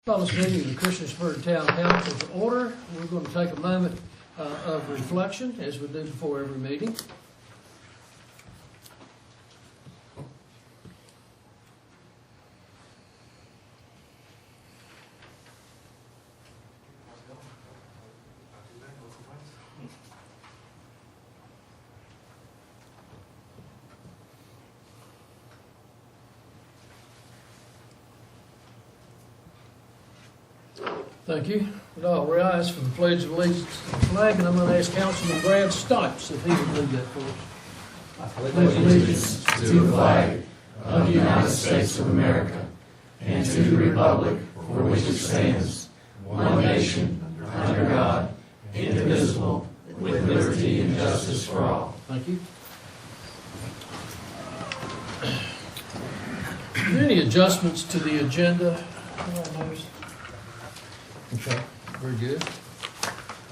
Call this meeting of the Christiansburg Town Council to order. We're going to take a moment of reflection, as we do before every meeting. Thank you. Would all rise for the Pledge of Allegiance to the flag, and I'm going to ask Councilman Brad Stipes if he would lead that for us. I pledge allegiance to the flag of the United States of America and to the republic for which it stands, one nation, under God, indivisible, with liberty and justice for all. Thank you. Are there any adjustments to the agenda? Okay, very good.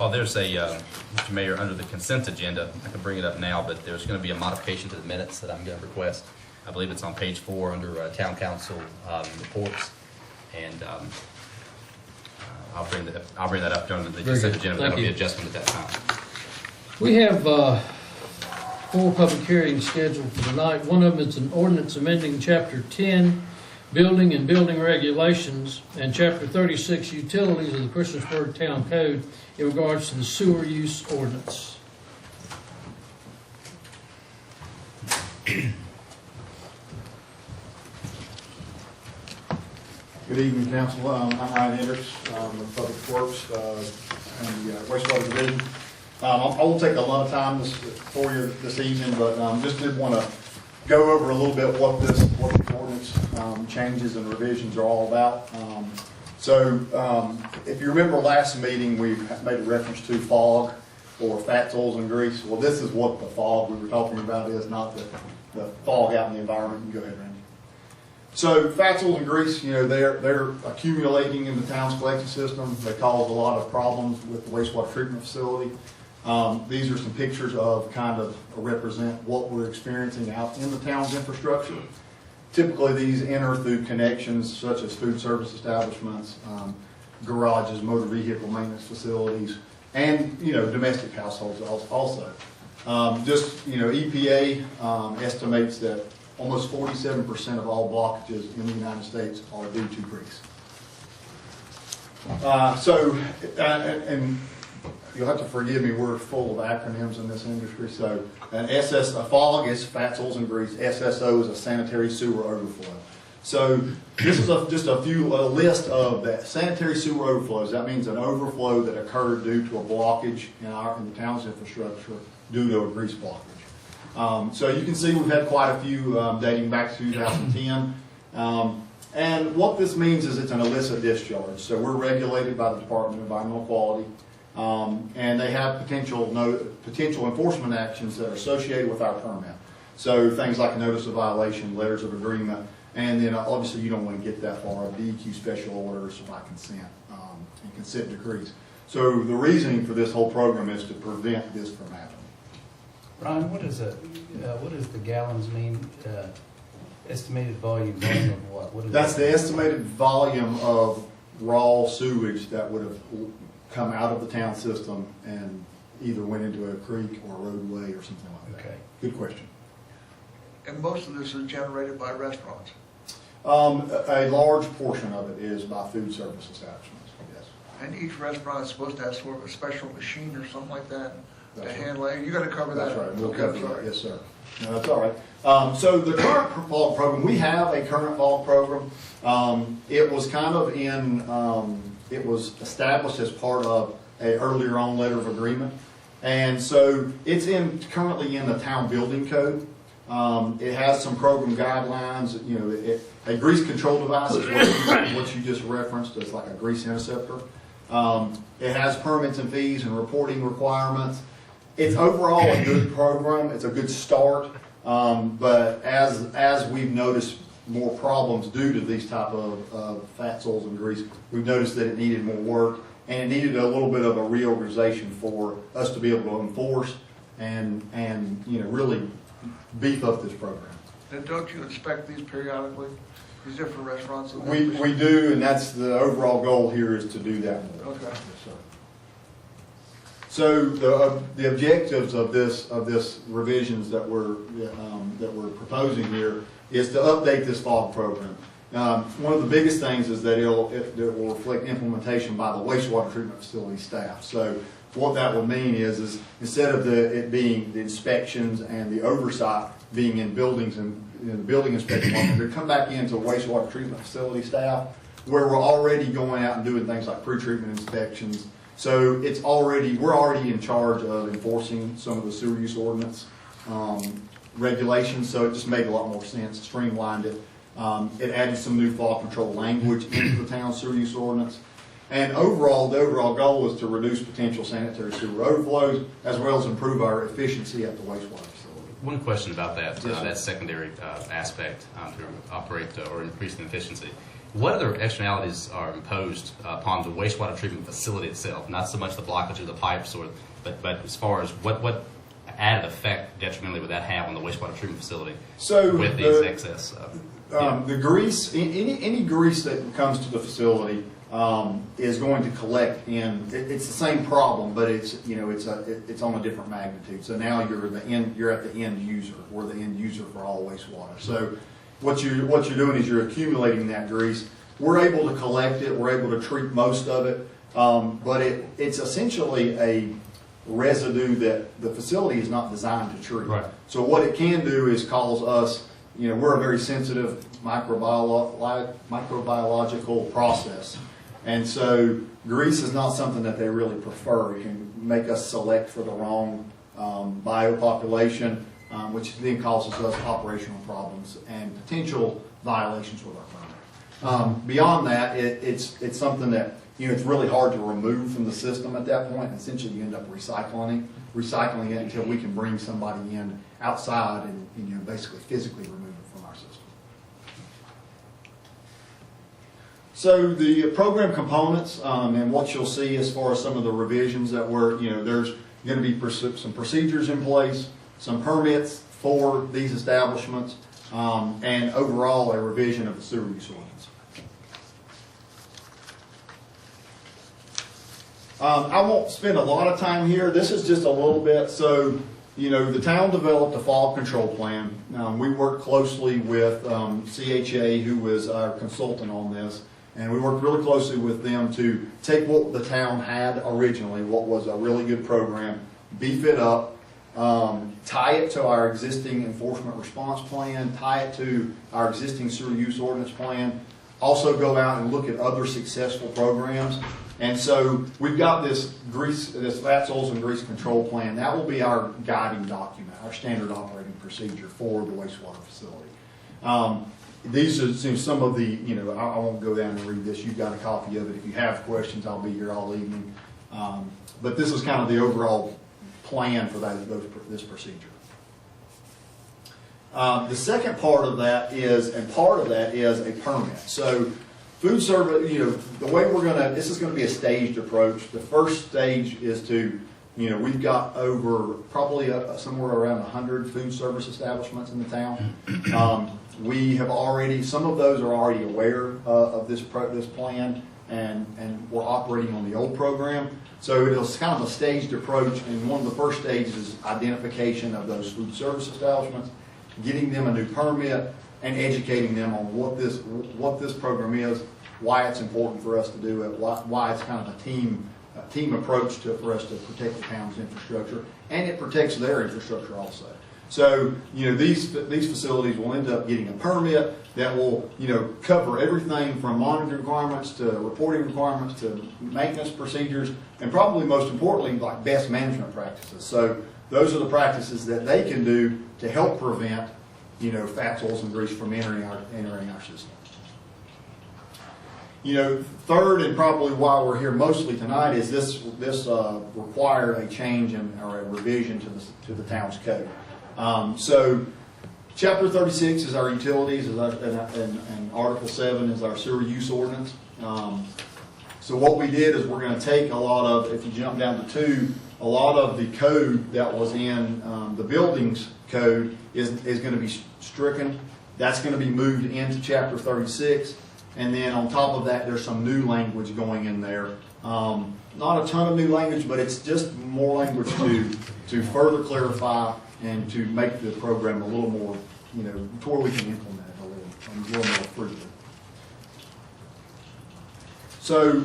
Well, there's a, Mr. Mayor, under the consent agenda, I can bring it up now, but there's going to be a modification to the minutes that I'm going to request. I believe it's on page 4 under Town Council reports, and I'll bring that up during the consent agenda. That'll be adjustment at that time. We have 4 public hearings scheduled for tonight. One of them is an ordinance amending Chapter 10, Building and Building Regulations, and Chapter 36, Utilities of the Christiansburg Town Code in regards to the sewer use ordinance. Good evening, Council. I'm Ryan Hendricks with Public Works and the Wastewater Division. I won't take a lot of time for you this evening, but just did want to go over a little bit what the ordinance changes and revisions are all about. If you remember last meeting, we made a reference to fog or fats, oils, and grease. Well, this is what the fog we were talking about is, not the fog out in the environment. You can go ahead, Randy. So fats, oils, and grease, they're accumulating in the town's collection system. They cause a lot of problems with the wastewater treatment facility. These are some pictures of kind of represent what we're experiencing out in the town's infrastructure. Typically, these enter through connections such as food service establishments, garages, motor vehicle maintenance facilities, and domestic households also. EPA estimates that almost 47% of all blockages in the United States are due to grease. And you'll have to forgive me, we're full of acronyms in this industry. So a fog is fats, oils, and grease. SSO is a sanitary sewer overflow. So this is just a list of that sanitary sewer overflows. That means an overflow that occurred due to a blockage in the town's infrastructure due to a grease blockage. So you can see we've had quite a few dating back to 2010. And what this means is it's an illicit discharge. So we're regulated by the Department of Environmental Quality. And they have potential enforcement actions that are associated with our permit. So things like a notice of violation, letters of agreement, and then obviously you don't want to get that far, DEQ special orders by consent and consent decrees. So the reasoning for this whole program is to prevent this from happening. Ron, what does the gallons mean? Estimated volume of what? That's the estimated volume of raw sewage that would have come out of the town system and either went into a creek or a roadway or something like that. Okay. Good question. And most of this is generated by restaurants? A large portion of it is by food service establishments, yes. And each restaurant is supposed to have sort of a special machine or something like that to That's handle it? You got to cover that? That's right, we'll Okay, cover sorry. that, yes, sir. No, that's all right. So the current fog program, we have a current fog program. It was kind of it was established as part of an earlier on letter of agreement. And so it's currently in the town building code. It has some program guidelines. A grease control device is what you just referenced. It's like a grease interceptor. It has permits and fees and reporting requirements. It's overall a good program. It's a good start. But as we've noticed more problems due to these type of fats, oils, and grease, we've noticed that it needed more work, and it needed a little bit of a reorganization for us to be able to enforce and really beef up this program. And don't you inspect these periodically? reserved for restaurants? We do, and that's the overall goal here is to do that more. Okay. Yes, sir. So the objectives of this revisions that we're proposing here is to update this fog program. One of the biggest things is that it will reflect implementation by the wastewater treatment facility staff. So what that would mean is instead of it being the inspections and the oversight being in buildings and the building inspection department, they come back into wastewater treatment facility staff where we're already going out and doing things like pre-treatment inspections. So we're already in charge of enforcing some of the sewer use ordinance regulations. So it just made a lot more sense, streamlined it. It added some new fall control language into the town sewer use ordinance. And the overall goal is to reduce potential sanitary sewer overflows as well as improve our efficiency at the wastewater facility. One question about that, Yes, that secondary aspect to operate or increase the efficiency. What other externalities are imposed upon the wastewater treatment facility itself? Not so much the blockage of the pipes, but as far as what added effect detrimentally would that have on the wastewater treatment facility with these excess? The grease, any grease that comes to the facility is going to collect in. It's the same problem, but it's on a different magnitude. So now you're at the end user. We're the end user for all wastewater. So what you're doing is you're accumulating that grease. We're able to collect it. We're able to treat most of it, but it's essentially a residue that the facility is not designed to treat. Right. So what it can do is cause us. We're a very sensitive microbiological process. And so grease is not something that they really prefer. It can make us select for the wrong biopopulation, which then causes us operational problems and potential violations with our permit. Beyond that, it's something that it's really hard to remove from the system at that point. Essentially, you end up recycling it until we can bring somebody in outside and basically physically remove it from our system. So the program components and what you'll see as far as some of the revisions that there's going to be some procedures in place, some permits for these establishments, and overall a revision of the sewer use ordinance. I won't spend a lot of time here. This is just a little bit. So, the town developed a fall control plan. We worked closely with CHA, who was our consultant on this, and we worked really closely with them to take what the town had originally, what was a really good program, beef it up, tie it to our existing enforcement response plan, tie it to our existing sewer use ordinance plan, also go out and look at other successful programs. And so we've got this fats, oils, and grease control plan. That will be our guiding document, our standard operating procedure for the wastewater facility. These are some of the, I won't go down and read this. You've got a copy of it. If you have questions, I'll be here all evening. But this is kind of the overall plan for this procedure. The second part of that is a permit. So food service, the way this is going to be a staged approach. The first stage is to, we've got over probably somewhere around 100 food service establishments in the town. We have some of those are already aware of this plan, and we're operating on the old program. So it's kind of a staged approach, and one of the first stages is identification of those food service establishments, getting them a new permit, and educating them on what this program is, why it's important for us to do it, why it's kind of a team approach for us to protect the town's infrastructure, and it protects their infrastructure also. So these facilities will end up getting a permit that will cover everything from monitoring requirements to reporting requirements to maintenance procedures, and probably most importantly, like best management practices. So those are the practices that they can do to help prevent fats, oils, and grease from entering our system. Third, and probably why we're here mostly tonight, is this required a change or a revision to the town's code. So Chapter 36 is our utilities, and Article 7 is our sewer use ordinance. So what we did is we're going to take a lot of, if you jump down to 2, a lot of the code that was in the buildings code is going to be stricken, That's going to be moved into Chapter 36. And then on top of that, there's some new language going in there. Not a ton of new language, but it's just more language to further clarify and to make the program a little more, to where we can implement it a little more frequently. So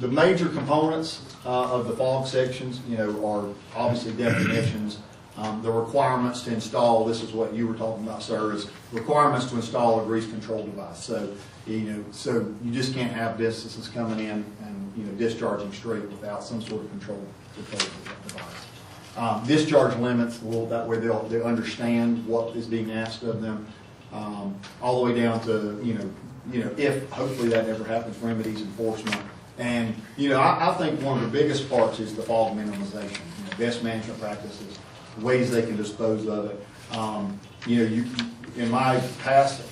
the major components of the FOG sections, are obviously definitions. The requirements to install, this is what you were talking about, sir, is requirements to install a grease control device. So, so you just can't have businesses coming in and, discharging straight without some sort of control device. Discharge limits, that way they'll understand what is being asked of them, all the way down to, if hopefully that never happens, remedies, enforcement. And, I think one of the biggest parts is the FOG minimization, best management practices, ways they can dispose of it. In my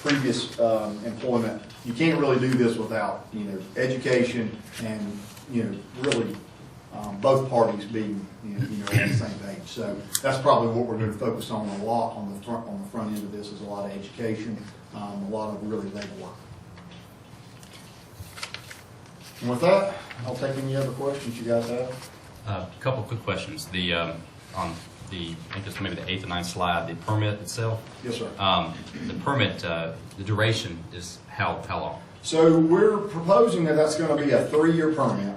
previous employment, you can't really do this without, education and, really both parties being, on the same page. So that's probably what we're going to focus on a lot on the front end of this is a lot of education, a lot of really legwork. And with that, I'll take any other questions you guys have. A couple quick questions. On the, I think it's maybe the 8th or 9th slide, the permit itself. Yes, sir. The permit, the duration is how long? So we're proposing that that's going to be a 3-year permit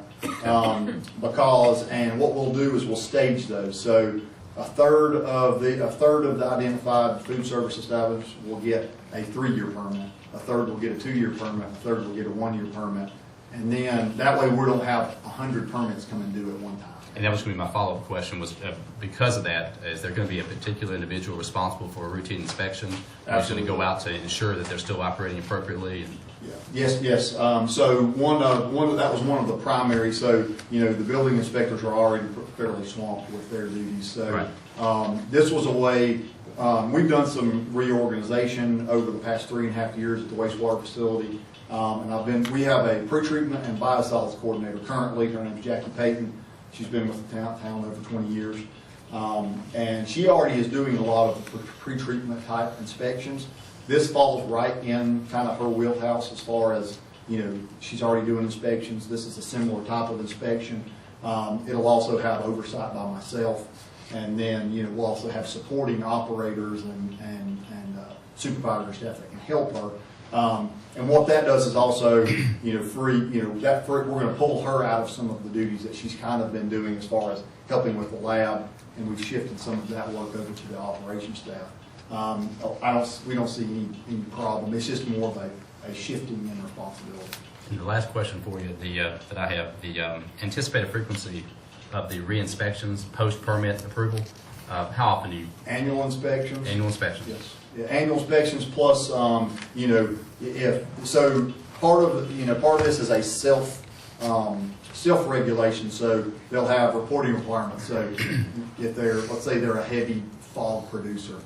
because, and what we'll do is we'll stage those. So a third of the identified food service establishments will get a 3-year permit. A third will get a 2-year permit. A third will get a 1-year permit. And then that way we don't have 100 permits coming due at one time. And that was going to be my follow-up question was, because of that, is there going to be a particular individual responsible for a routine inspection? Who's going to go out to ensure that they're still operating appropriately? Yeah. Yes. So that was one of the primary. So the building inspectors are already fairly swamped with their duties. So right. This was a way. We've done some reorganization over the past 3.5 years at the wastewater facility, and we have a pretreatment and biosolids coordinator currently. Her name is Jackie Payton. She's been with the town over 20 years. And she already is doing a lot of pre-treatment type inspections. This falls right in kind of her wheelhouse as far as, she's already doing inspections. This is a similar type of inspection. It'll also have oversight by myself. And then, we'll also have supporting operators and supervisor staff that can help her. And what that does is also, we're going to pull her out of some of the duties that she's kind of been doing as far as helping with the lab, and we've shifted some of that work over to the operations staff. We don't see any problem. It's just more of a shifting in responsibility. And the last question for you, that I have, the anticipated frequency of the re-inspections post-permit approval. How often do you? Annual inspections. Annual inspections. Yes. Yeah, annual inspections plus, if so, part of this is a self-regulation. So they'll have reporting requirements. So if let's say they're a heavy FOG producer,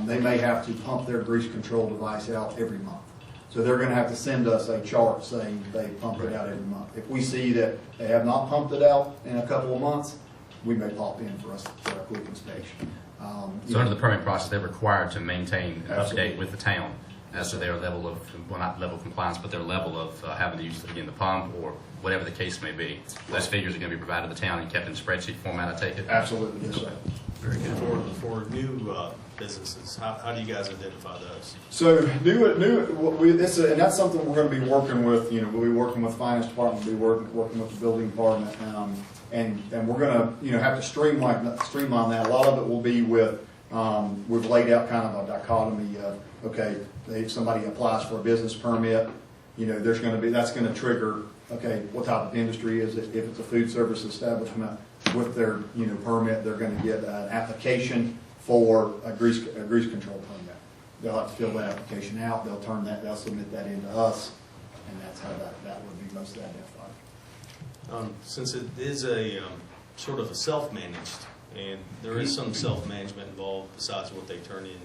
they may have to pump their grease control device out every month. So they're going to have to send us a chart saying they pumped it out every month. If we see that they have not pumped it out in a couple of months, we may pop in for a quick inspection. So under the permit process, they're required to maintain up to date Absolutely. with the town as to their level of, well, not level of compliance, but their level of having to use, again, the pump or whatever the case may be. Those figures are going to be provided to the town and kept in spreadsheet format, I take it? Absolutely, yes, sir. Very good. For new businesses, how do you guys identify those? So and that's something we're going to be working with. We'll be working with the finance department, we'll be working with the building department, and we're going to have to streamline that. A lot of it will be with we've laid out kind of a dichotomy of if somebody applies for a business permit, that's going to trigger what type of industry is it. If it's a food service establishment with their permit, they're going to get an application for a grease control permit. They'll have to fill that application out. They'll submit that into us, and that's how that would be most identified. Since it is a sort of a self-managed, and there is some self-management involved besides what they turn in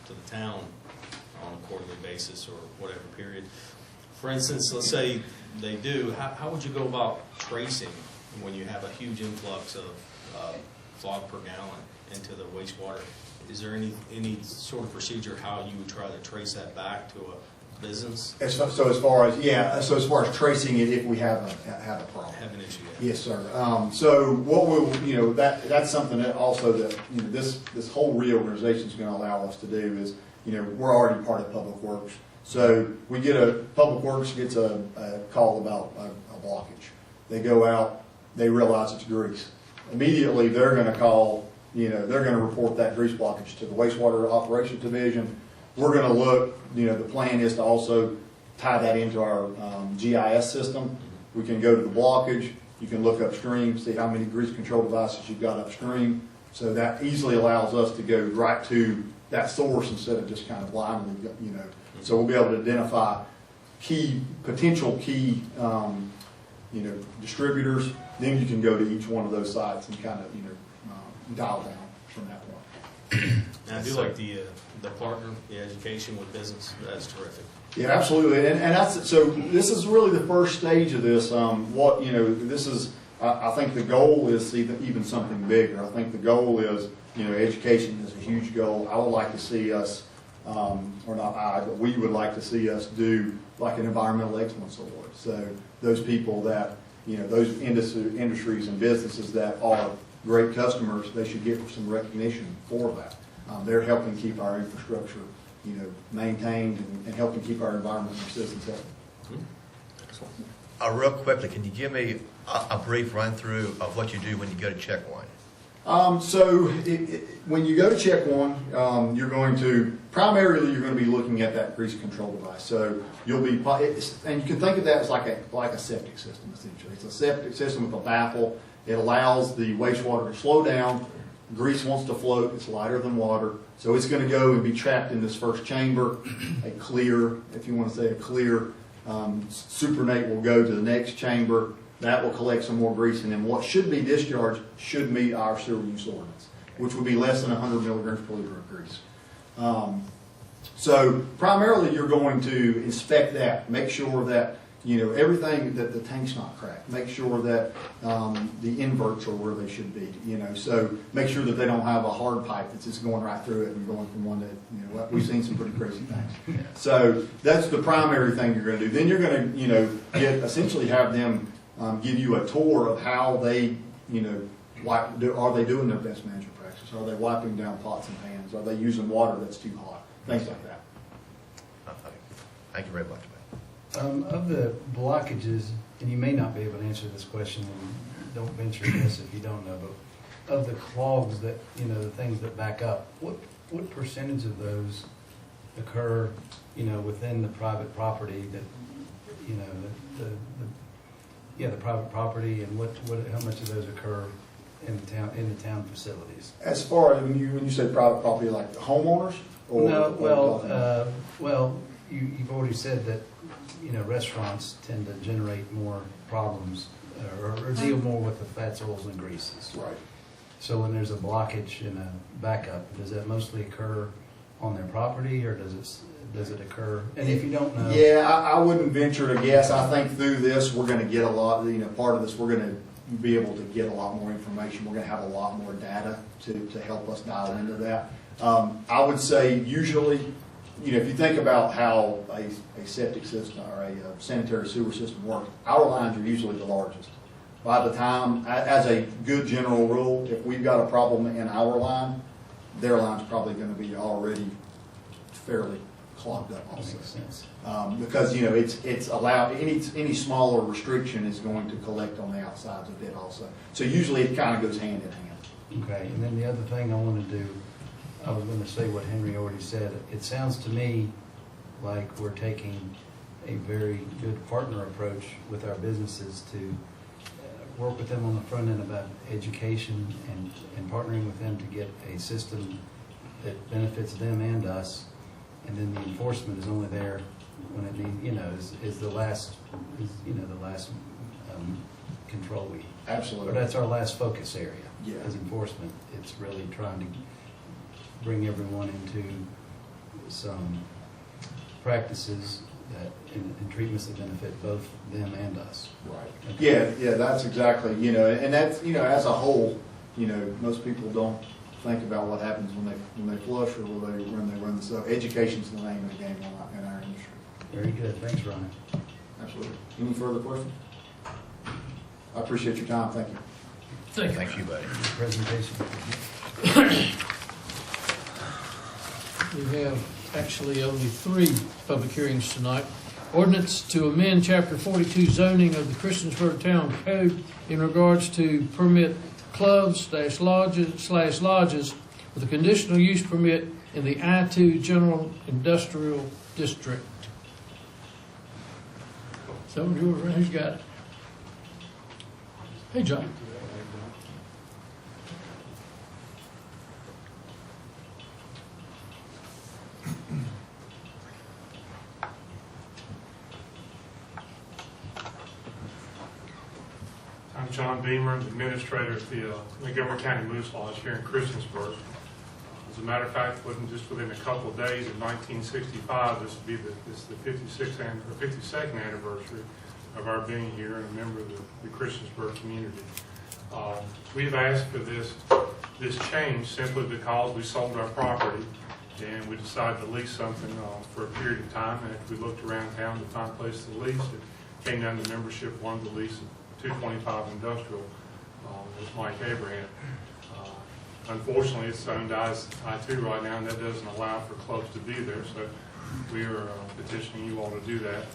to the town on a quarterly basis or whatever period. For instance, let's say they do, how would you go about tracing when you have a huge influx of FOG per gallon into the wastewater Is there any sort of procedure how you would try to trace that back to a business? So as far as tracing it, if we have a problem. Have an issue? Yeah. Yes, sir. So what we'll, that's something that also that, this whole reorganization is going to allow us to do is, we're already part of Public Works. So we Public Works gets a call about a blockage. They go out, they realize it's grease. Immediately, they're going to call, they're going to report that grease blockage to the wastewater operations division. We're going to look, the plan is to also tie that into our GIS system. We can go to the blockage, you can look upstream, see how many grease control devices you've got upstream. So that easily allows us to go right to that source instead of just kind of blindly, So we'll be able to identify potential key distributors. Then you can go to each one of those sites and kind of, dial down from that point. And I do like the partner, the education with business. That's terrific. Yeah, absolutely, and that's so. This is really the first stage of this. This is. I think the goal is even something bigger. I think the goal is, education is a huge goal. I would like to see us, or not I, but we would like to see us do like an environmental excellence award. So those people that, those industries and businesses that are great customers, they should get some recognition for that. They're helping keep our infrastructure, maintained and helping keep our environment and citizens healthy. Real quickly, can you give me a brief run through of what you do when you go to check one? When you go to check one, you're going to primarily be looking at that grease control device. So you'll be, and you can think of that as like a septic system essentially. It's a septic system with a baffle. It allows the wastewater to slow down. Grease wants to float. It's lighter than water, so it's going to go and be trapped in this first chamber. A clear, if you want to say a clear, supernate will go to the next chamber. That will collect some more grease, and then what should be discharged should meet our sewer use ordinance, which would be less than 100 milligrams per liter of grease. So primarily you're going to inspect that, make sure that everything, that the tank's not cracked, make sure that the inverts are where they should be, so make sure that they don't have a hard pipe that's just going right through it and going from one to, we've seen some pretty crazy things. So that's the primary thing you're going to do. Then you're going to, essentially have them give you a tour of how they, are they doing their best management practice? Are they wiping down pots and pans? Are they using water that's too hot? Things like that. Thank you very much. Of the blockages, and you may not be able to answer this question, and don't venture a guess if you don't know, but of the clogs that, the things that back up, what percentage of those occur, within the private property that, the private property, and how much of those occur in the town facilities? As far as when you say private property, like the homeowners? Or, no, well, you've already said that, restaurants tend to generate more problems or deal more with the fats, oils, and greases. Right. So when there's a blockage and a backup, does that mostly occur on their property, or does it occur? And if you don't know, yeah, I wouldn't venture to guess. I think through this we're going to get a lot. Part of this we're going to be able to get a lot more information. We're going to have a lot more data to help us dial into that. I would say usually, if you think about how a septic system or a sanitary sewer system works, our lines are usually the largest. By the time, as a good general rule, if we've got a problem in our line, their line's probably going to be already fairly clogged up also. Makes sense. Because, it's allowed, any smaller restriction is going to collect on the outsides of it also. So usually it kind of goes hand in hand. okay. And then the other thing I want to do, I was going to say what Henry already said. It sounds to me like we're taking a very good partner approach with our businesses to work with them on the front end about education and partnering with them to get a system that benefits them and us. And then the enforcement is only there when it needs, is the last control we. Absolutely. But that's our last focus area. Yeah. As enforcement, it's really trying to bring everyone into some practices and treatments that benefit both them and us. Right. Yeah, that's exactly, and that's, as a whole, most people don't think about what happens when they flush or when they run the sub. Education's the name of the game in our industry. Very good. Thanks, Ronnie. Absolutely. Any further questions? I appreciate your time. Thank you. Thank you, buddy. Presentation. We have actually only 3 public hearings tonight. Ordinance to amend Chapter 42 zoning of the Christiansburg Town Code in regards to permit clubs / lodges with a conditional use permit in the I-2 General Industrial District. So, who's got it? Hey, John. I'm John Beamer, the administrator at the Montgomery County Moose Lodge here in Christiansburg. As a matter of fact, it wasn't just within a couple of days of 1965, this will be the 52nd anniversary of our being here and a member of the Christiansburg community. We've asked for this change simply because we sold our property and we decided to lease something for a period of time. And after we looked around town to find a place to lease, it came down to membership wanted to lease 225 Industrial with Mike Abraham. Unfortunately, it's owned I-2 right now, and that doesn't allow for clubs to be there, so we are petitioning you all to do that.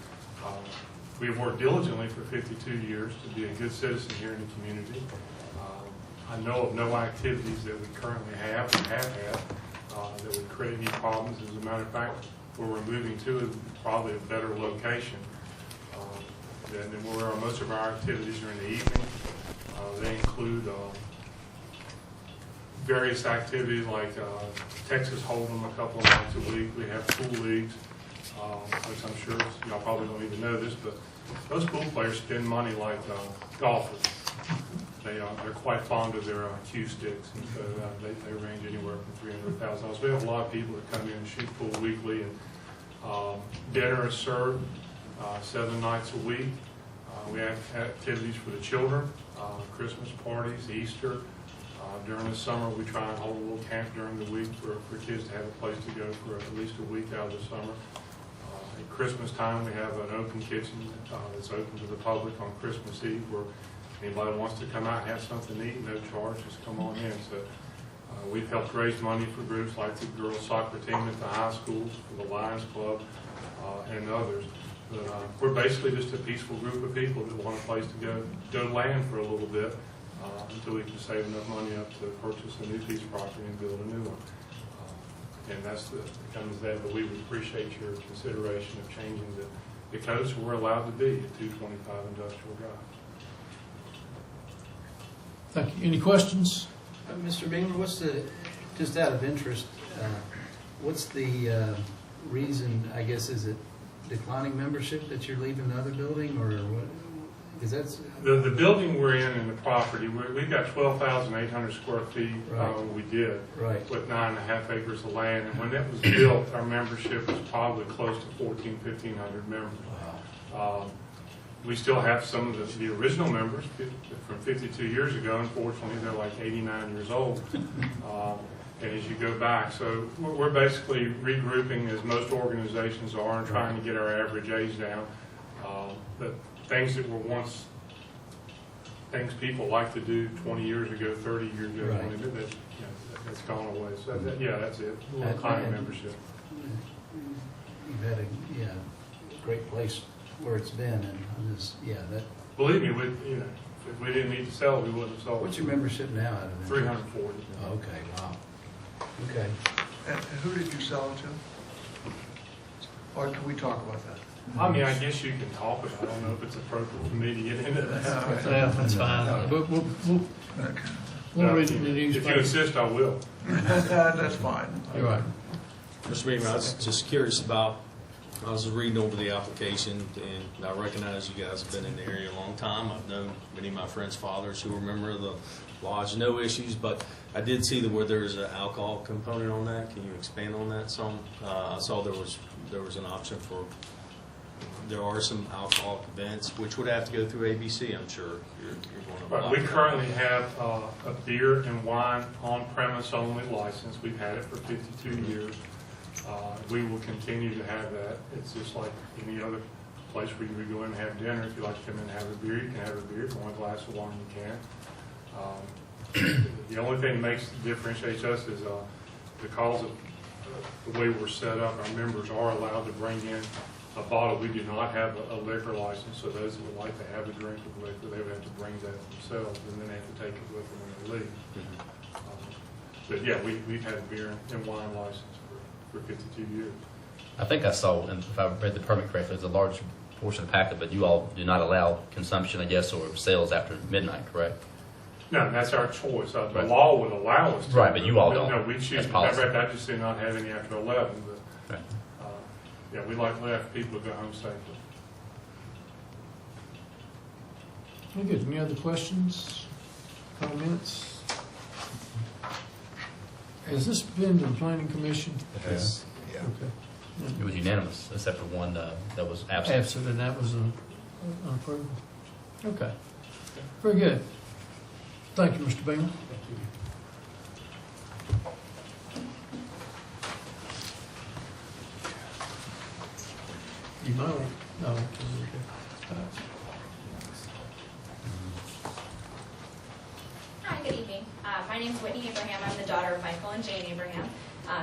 We have worked diligently for 52 years to be a good citizen here in the community. I know of no activities that we currently have and have had that would create any problems. As a matter of fact, where we're moving to is probably a better location than where most of our activities are in the evening. They include various activities like Texas Hold'em a couple of nights a week. We have pool leagues, which I'm sure y'all probably don't even know this, but those pool players spend money like golfers. They're quite fond of their cue sticks, and so they range anywhere from $300,000. We have a lot of people that come in and shoot pool weekly, and dinner is served 7 nights a week. We have activities for the children, Christmas parties, Easter. During the summer, we try and hold a little camp during the week for kids to have a place to go for at least a week out of the summer. At Christmas time, we have an open kitchen that's open to the public on Christmas Eve, where anybody wants to come out and have something to eat, no charge, just come on in. So we've helped raise money for groups like the girls soccer team at the high schools, for the Lions Club, and others. But we're basically just a peaceful group of people that want a place to go land for a little bit until we can save enough money up to purchase a new piece of property and build a new one. And that's comes that, but we would appreciate your consideration of changing the code so we're allowed to be at 225 Industrial Drive. Thank you. Any questions? Mr. Beamer, just out of interest, what's the reason, I guess, is it declining membership that you're leaving the other building, or what? Is that the building we're in the property? We've got 12,800 square feet. Right. We did right with 9.5 acres of land, and when it was built, our membership was probably close to 1,500 members. Wow. We still have some of the original members from 52 years ago. Unfortunately, they're like 89 years old. And as you go back, so we're basically regrouping, as most organizations are, and trying to get our average age down. But things that were once things people like to do 20 years ago, 30 years ago, right. That's gone away. So that's it. A little kind of membership. You've had a great place where it's been, and I'm just that. Believe me, if we didn't need to sell it, we wouldn't have sold it. What's your membership now out of it? 340. Oh, okay, wow. Okay. And who did you sell it to? Or can we talk about that? I mean, I guess you can talk, but I don't know if it's appropriate for me to get into that. Yeah, that's fine. But we'll read it in the If you newspaper. insist, I will. That's fine. You're right. Mr. Beamer, I was just curious about, I was reading over the application, and I recognize you guys have been in the area a long time. I've known many of my friends' fathers who were a member of the lodge, no issues, but I did see where there's an alcohol component on that. Can you expand on that some? I saw there was an option for there are some alcoholic events, which would have to go through ABC, I'm sure. You're going to Right, apply we for that. currently have a beer and wine on-premise only license. We've had it for 52 years. We will continue to have that. It's just like any other place where you would go in and have dinner. If you like to come in and have a beer, you can have a beer. If you want a glass of wine, you can. The only thing that differentiates us is because of the way we're set up, our members are allowed to bring in a bottle. We do not have a liquor license, so those that would like to have a drink of liquor, they would have to bring that themselves, and then they have to take it with them when they leave. But yeah, we've had a beer and wine license for 52 years. I think I saw, and if I read the permit correctly, there's a large portion of the packet, but you all do not allow consumption, I guess, or sales after midnight, correct? No, that's our choice. The Right. law would allow us to. Right, but you all don't. No, we choose. That's policy. I just do not have any after 11, but Right. yeah, we like people to go home safely. Very good. Any other questions, comments? Has this been to the planning commission? Yes. Okay. It was unanimous, except for one that was absent. Absent, and that was an approval. Okay. Very good. Thank you, Mr. Beamer. You might, no. Hi, good evening. My name is Whitney Abraham. I'm the daughter of Michael and Jane Abraham.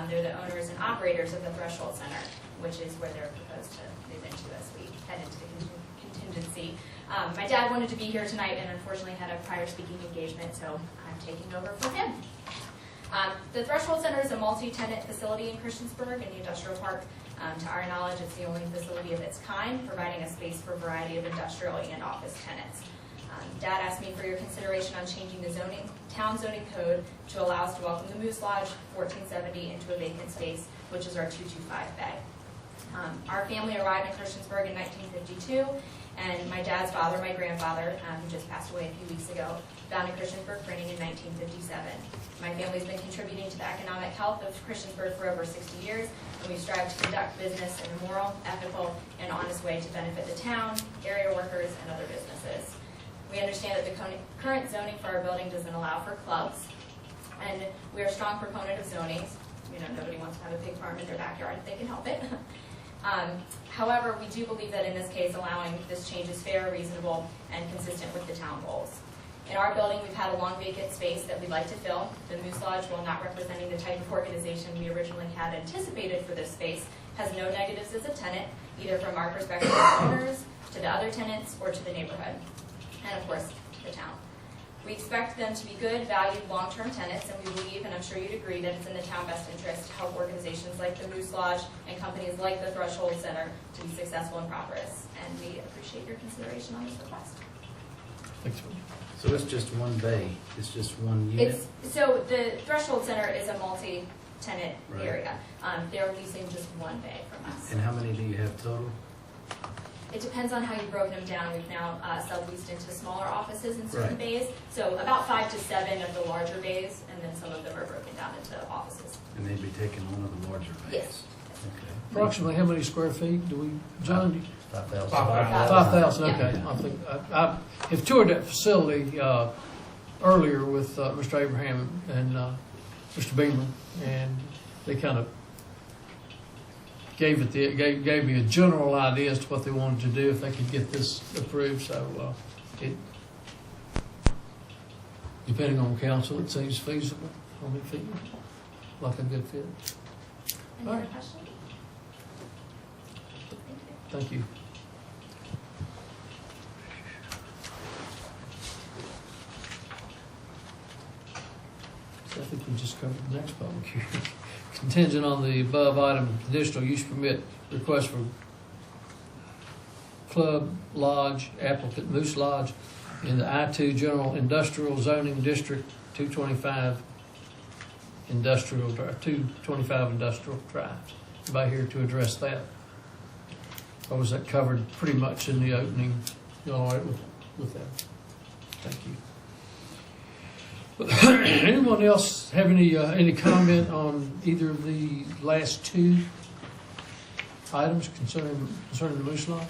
They're the owners and operators of the Threshold Center, which is where they're proposed to move into as we head into the contingency. My dad wanted to be here tonight and unfortunately had a prior speaking engagement, so I'm taking over for him. The Threshold Center is a multi-tenant facility in Christiansburg in the industrial park. To our knowledge, it's the only facility of its kind, providing a space for a variety of industrial and office tenants. Dad asked me for your consideration on changing the town zoning code to allow us to welcome the Moose Lodge 1470 into a vacant space, which is our 225 bay. Our family arrived in Christiansburg in 1952, and my dad's father, my grandfather, who just passed away a few weeks ago, founded Christiansburg Printing in 1957. My family's been contributing to the economic health of Christiansburg for over 60 years, and we strive to conduct business in a moral, ethical, and honest way to benefit the town, area workers, and other businesses. We understand that the current zoning for our building doesn't allow for clubs, and we are a strong proponent of zonings. You know, nobody wants to have a pig farm in their backyard if they can help it. However, we do believe that in this case, allowing this change is fair, reasonable, and consistent with the town goals. In our building, we've had a long vacant space that we'd like to fill. The Moose Lodge, while not representing the type of organization we originally had anticipated for this space, has no negatives as a tenant, either from our perspective as owners, to the other tenants, or to the neighborhood, and of course, the town. We expect them to be good, valued, long-term tenants, and we believe, and I'm sure you'd agree, that it's in the town best interest to help organizations like the Moose Lodge and companies like the Threshold Center to be successful and prosperous. And we appreciate your consideration on this request. Thanks. So it's just one bay, it's just one unit? So the Threshold Center is a multi-tenant Right. area. They're leasing just one bay from us. And how many do you have total? It depends on how you've broken them down. We've now subleased into smaller offices in certain Right. bays. So about 5 to 7 of the larger bays, and then some of them are broken down into offices. And they'd be taking one of the larger bays? Yes. Okay. Approximately how many square feet do we, John? 5,000. 5,000, Yeah. okay. I think, I have toured that facility earlier with Mr. Abraham and Mr. Beamer, and they kind of gave me a general idea as to what they wanted to do if they could get this approved, so it, depending on council, it seems feasible, on it feels like a good fit. Any All other right. questions? Thank you. So I think we just covered the next public hearing. Contingent on the above item, conditional use permit request for Club Lodge, applicant Moose Lodge in the I-2 General Industrial Zoning District, 225 Industrial Drive, 225 Industrial Drive. Anybody here to address that? Or was that covered pretty much in the opening? You all right with that? Thank you. Anyone else have any comment on either of the last two items concerning the Moose Lodge?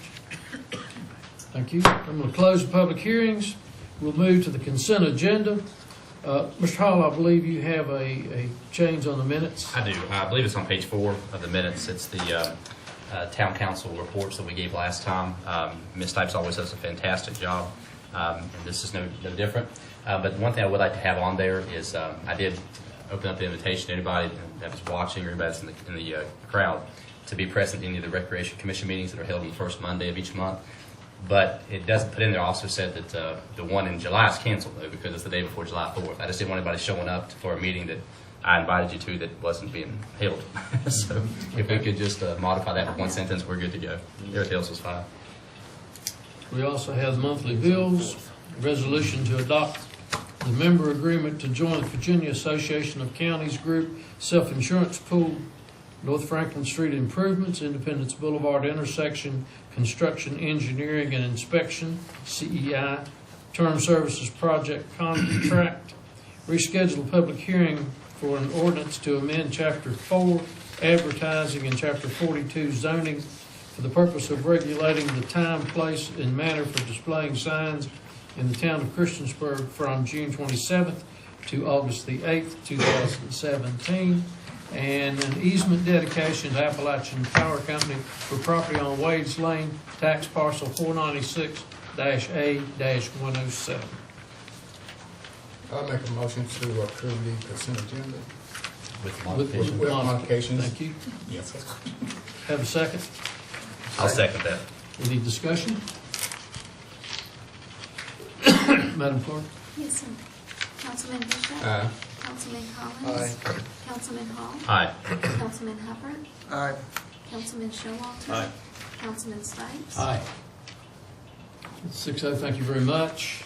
Thank you. I'm going to close the public hearings. We'll move to the consent agenda. Mr. Hall, I believe you have a change on the minutes. I do. I believe it's on page 4 of the minutes. It's the town council reports that we gave last time. Ms. Stipes always does a fantastic job, and this is no different. But one thing I would like to have on there is I did open up the invitation to anybody that was watching or anybody that's in the crowd to be present in any of the Recreation Commission meetings that are held on the first Monday of each month. But it doesn't put in there, also said that the one in July is canceled, though, because it's the day before July 4th. I just didn't want anybody showing up for a meeting that I invited you to that wasn't being held. So if we could just modify that with one sentence, we're good to go. Everything else is fine. We also have monthly bills, resolution to adopt the member agreement to join the Virginia Association of Counties Group Self-Insurance Pool, North Franklin Street improvements, Independence Boulevard intersection, construction, engineering, and inspection, CEI, term services project contract, reschedule public hearing for an ordinance to amend Chapter 4, advertising, and Chapter 42, zoning, for the purpose of regulating the time, place, and manner for displaying signs in the town of Christiansburg from June 27th to August the 8th, 2017. And an easement dedication to Appalachian Power Company for property on Wade's Lane, tax parcel 496-A-107. I'll make a motion to approve the consent agenda. With With modifications. Thank you. Yes, sir. Have a second? I'll second that. Any discussion? Madam Clerk? Yes, sir. Councilman Bishop? Aye. Councilman Collins? Councilman Hall? Aye. Councilman Hubbard? Aye. Councilman Showalter? Aye. Councilman Stipes? Aye. 6-0, thank you very much.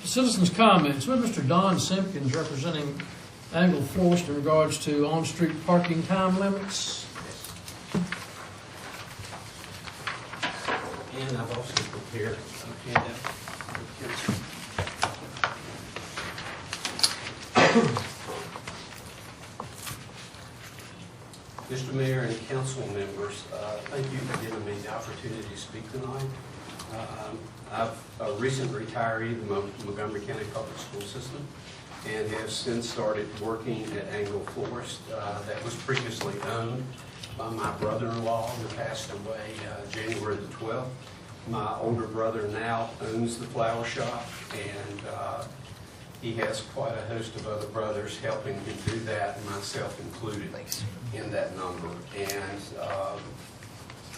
Citizens' comments. With Mr. Don Simpkins representing Angle Florist in regards to on-street parking time limits. And I've also prepared a handout. Mr. Mayor and council members, thank you for giving me the opportunity to speak tonight. I'm a recent retiree of the Montgomery County Public School System and have since started working at Angle Florist that was previously owned by my brother-in-law who passed away January the 12th. My older brother now owns the flower shop, and he has quite a host of other brothers helping him do that, myself included in that number. And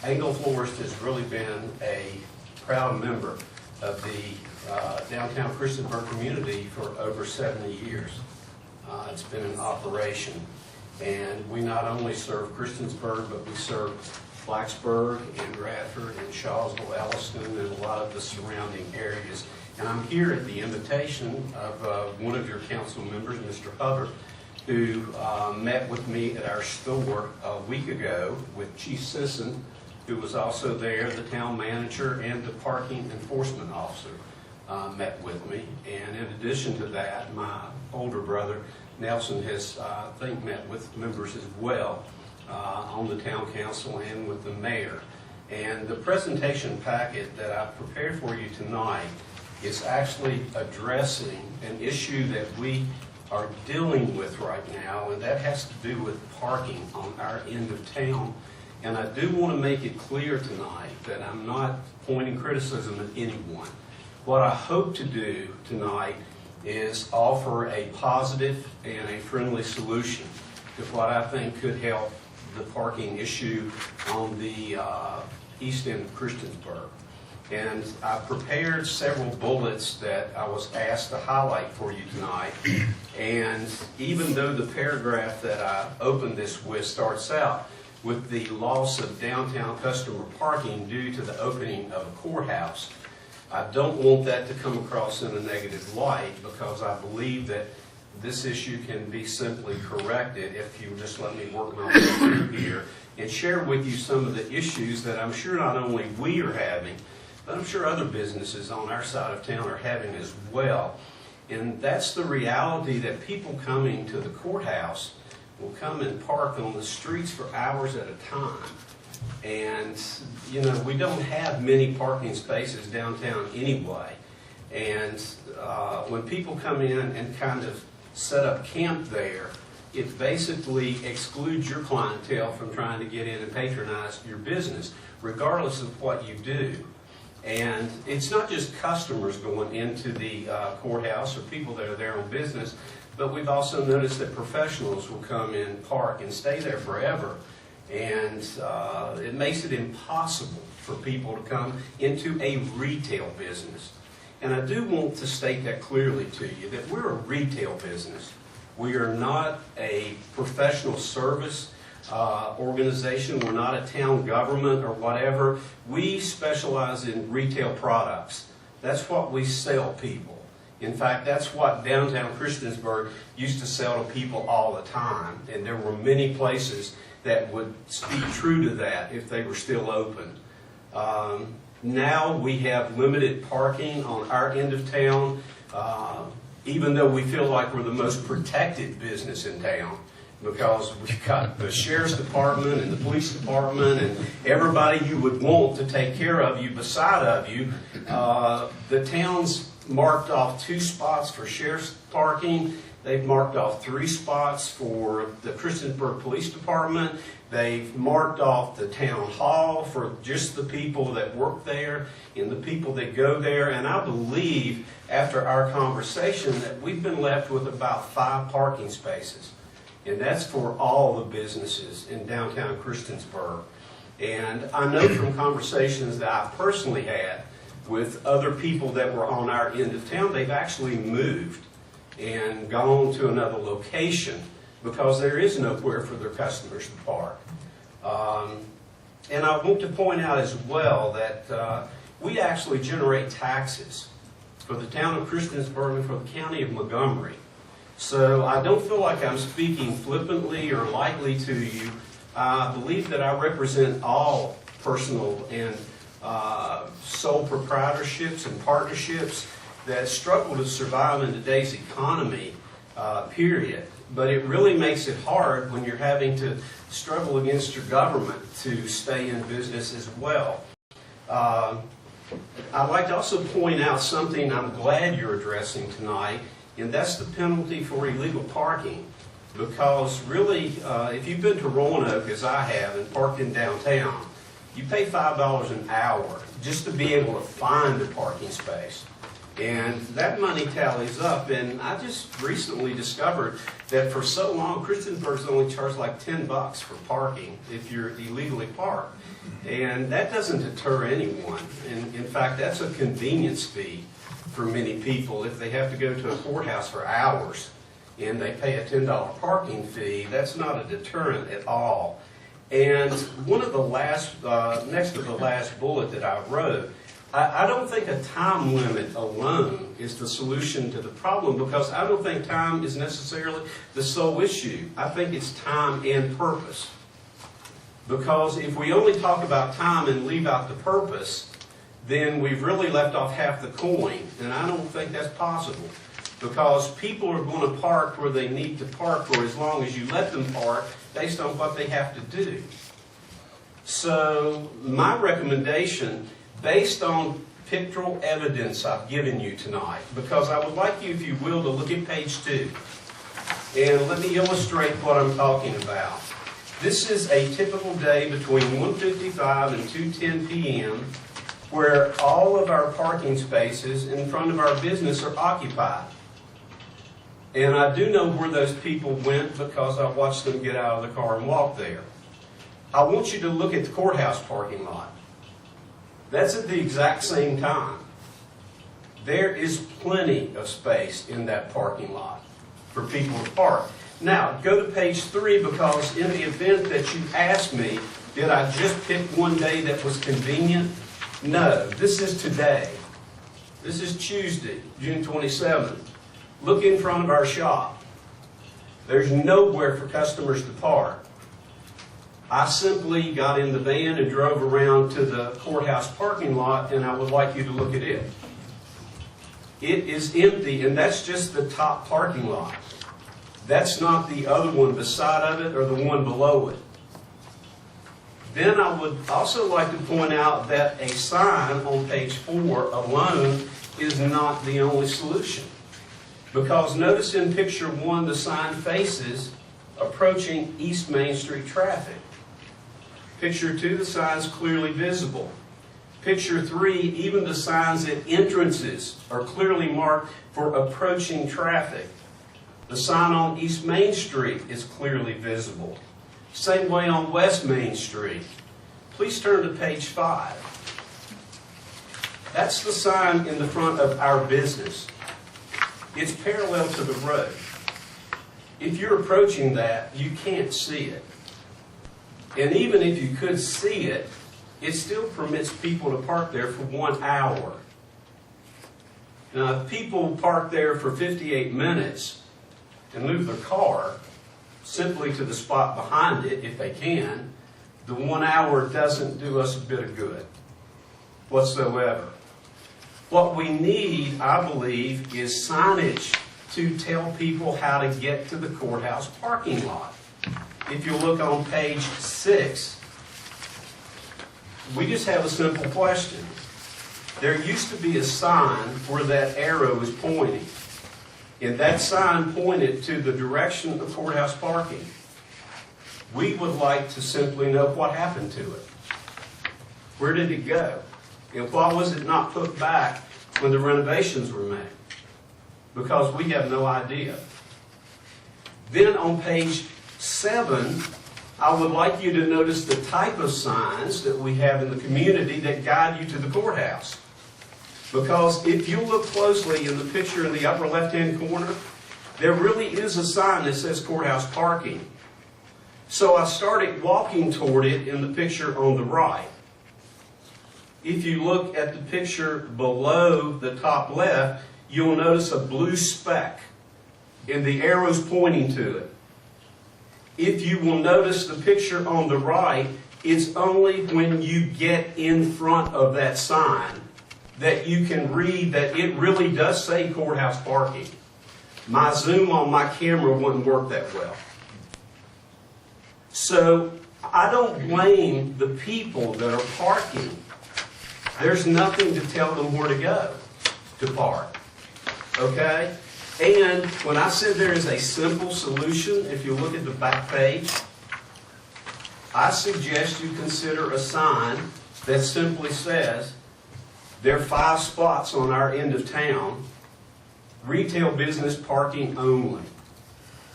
Angle Florist has really been a proud member of the downtown Christiansburg community for over 70 years. It's been in operation. And we not only serve Christiansburg, but we serve Blacksburg and Radford and Shawsville, Elliston, and a lot of the surrounding areas. And I'm here at the invitation of one of your council members, Mr. Hubbard, who met with me at our store a week ago with Chief Sisson, who was also there, the town manager, and the parking enforcement officer met with me. And in addition to that, my older brother, Nelson, has, I think, met with members as well on the town council and with the mayor. And the presentation packet that I prepared for you tonight is actually addressing an issue that we are dealing with right now, and that has to do with parking on our end of town. And I do want to make it clear tonight that I'm not pointing criticism at anyone. What I hope to do tonight is offer a positive and a friendly solution to what I think could help the parking issue on the east end of Christiansburg. And I prepared several bullets that I was asked to highlight for you tonight. And even though the paragraph that I opened this with starts out with the loss of downtown customer parking due to the opening of a courthouse, I don't want that to come across in a negative light, because I believe that this issue can be simply corrected if you just let me work my way through here and share with you some of the issues that I'm sure not only we are having, but I'm sure other businesses on our side of town are having as well. And that's the reality that people coming to the courthouse will come and park on the streets for hours at a time. And, you know, we don't have many parking spaces downtown anyway. And when people come in and kind of set up camp there, it basically excludes your clientele from trying to get in and patronize your business, regardless of what you do. And it's not just customers going into the courthouse or people that are there on business, but we've also noticed that professionals will come in, park, and stay there forever. And it makes it impossible for people to come into a retail business. And I do want to state that clearly to you, that we're a retail business. We are not a professional service organization. We're not a town government or whatever. We specialize in retail products. That's what we sell people. In fact, that's what downtown Christiansburg used to sell to people all the time. And there were many places that would speak true to that if they were still open. Now we have limited parking on our end of town, even though we feel like we're the most protected business in town, because we've got the sheriff's department and the police department and everybody you would want to take care of you beside of you. The town's marked off 2 spots for sheriff's parking. They've marked off 3 spots for the Christiansburg Police Department. They've marked off the town hall for just the people that work there and the people that go there. And I believe after our conversation that we've been left with about 5 parking spaces. And that's for all the businesses in downtown Christiansburg. And I know from conversations that I've personally had with other people that were on our end of town, they've actually moved and gone to another location because there is nowhere for their customers to park. And I want to point out as well that we actually generate taxes for the town of Christiansburg and for the county of Montgomery. So I don't feel like I'm speaking flippantly or lightly to you. I believe that I represent all personal and sole proprietorships and partnerships that struggle to survive in today's economy, period. But it really makes it hard when you're having to struggle against your government to stay in business as well. I'd like to also point out something I'm glad you're addressing tonight, and that's the penalty for illegal parking. Because really, if you've been to Roanoke, as I have, and parked in downtown, you pay $5 an hour just to be able to find a parking space. And that money tallies up, and I just recently discovered that for so long, Christiansburg's only charged like $10 for parking if you're illegally parked. And that doesn't deter anyone. And in fact, that's a convenience fee for many people. If they have to go to a courthouse for hours and they pay a $10 parking fee, that's not a deterrent at all. And one of the last, next to the last bullet that I wrote, I don't think a time limit alone is the solution to the problem, because I don't think time is necessarily the sole issue. I think it's time and purpose. Because if we only talk about time and leave out the purpose, then we've really left off half the coin, and I don't think that's possible. Because people are going to park where they need to park for as long as you let them park based on what they have to do. So my recommendation, based on pictorial evidence I've given you tonight, because I would like you, if you will, to look at page 2. And let me illustrate what I'm talking about. This is a typical day between 1:55 and 2:10 p.m. where all of our parking spaces in front of our business are occupied. And I do know where those people went because I watched them get out of the car and walk there. I want you to look at the courthouse parking lot. That's at the exact same time. There is plenty of space in that parking lot for people to park. Now, go to page 3, because in the event that you ask me, did I just pick one day that was convenient? No, this is today. This is Tuesday, June 27th. Look in front of our shop. There's nowhere for customers to park. I simply got in the van and drove around to the courthouse parking lot, and I would like you to look at it. It is empty, and that's just the top parking lot. That's not the other one beside of it or the one below it. Then I would also like to point out that a sign on page 4 alone is not the only solution. Because notice in picture 1, the sign faces approaching East Main Street traffic. Picture 2, the sign is clearly visible. Picture 3, even the signs at entrances are clearly marked for approaching traffic. The sign on East Main Street is clearly visible. Same way on West Main Street. Please turn to page 5. That's the sign in the front of our business. It's parallel to the road. If you're approaching that, you can't see it. And even if you could see it, it still permits people to park there for 1 hour. Now, if people park there for 58 minutes and move their car simply to the spot behind it, if they can, the 1 hour doesn't do us a bit of good whatsoever. What we need, I believe, is signage to tell people how to get to the courthouse parking lot. If you look on page 6, we just have a simple question. There used to be a sign where that arrow is pointing, and that sign pointed to the direction of courthouse parking. We would like to simply know what happened to it. Where did it go? And why was it not put back when the renovations were made? Because we have no idea. Then on page 7, I would like you to notice the type of signs that we have in the community that guide you to the courthouse. Because if you look closely in the picture in the upper left-hand corner, there really is a sign that says courthouse parking. So I started walking toward it in the picture on the right. If you look at the picture below the top left, you'll notice a blue speck, and the arrow's pointing to it. If you will notice the picture on the right, it's only when you get in front of that sign that you can read that it really does say courthouse parking. My zoom on my camera wouldn't work that well. So I don't blame the people that are parking. There's nothing to tell them where to go to park. Okay? And when I said there is a simple solution, if you look at the back page, I suggest you consider a sign that simply says, there are 5 spots on our end of town, retail business parking only.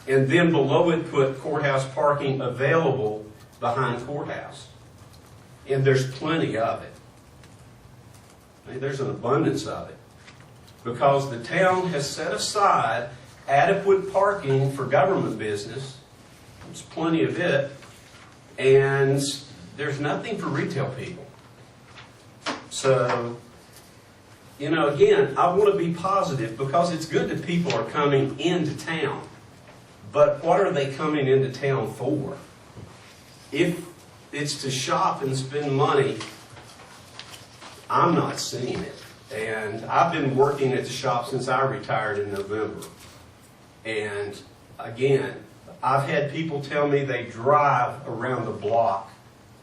And then below it put courthouse parking available behind courthouse. And there's plenty of it. I mean, there's an abundance of it. Because the town has set aside adequate parking for government business. There's plenty of it. And there's nothing for retail people. So, you know, again, I want to be positive because it's good that people are coming into town. But what are they coming into town for? If it's to shop and spend money, I'm not seeing it. And I've been working at the shop since I retired in November. And again, I've had people tell me they drive around the block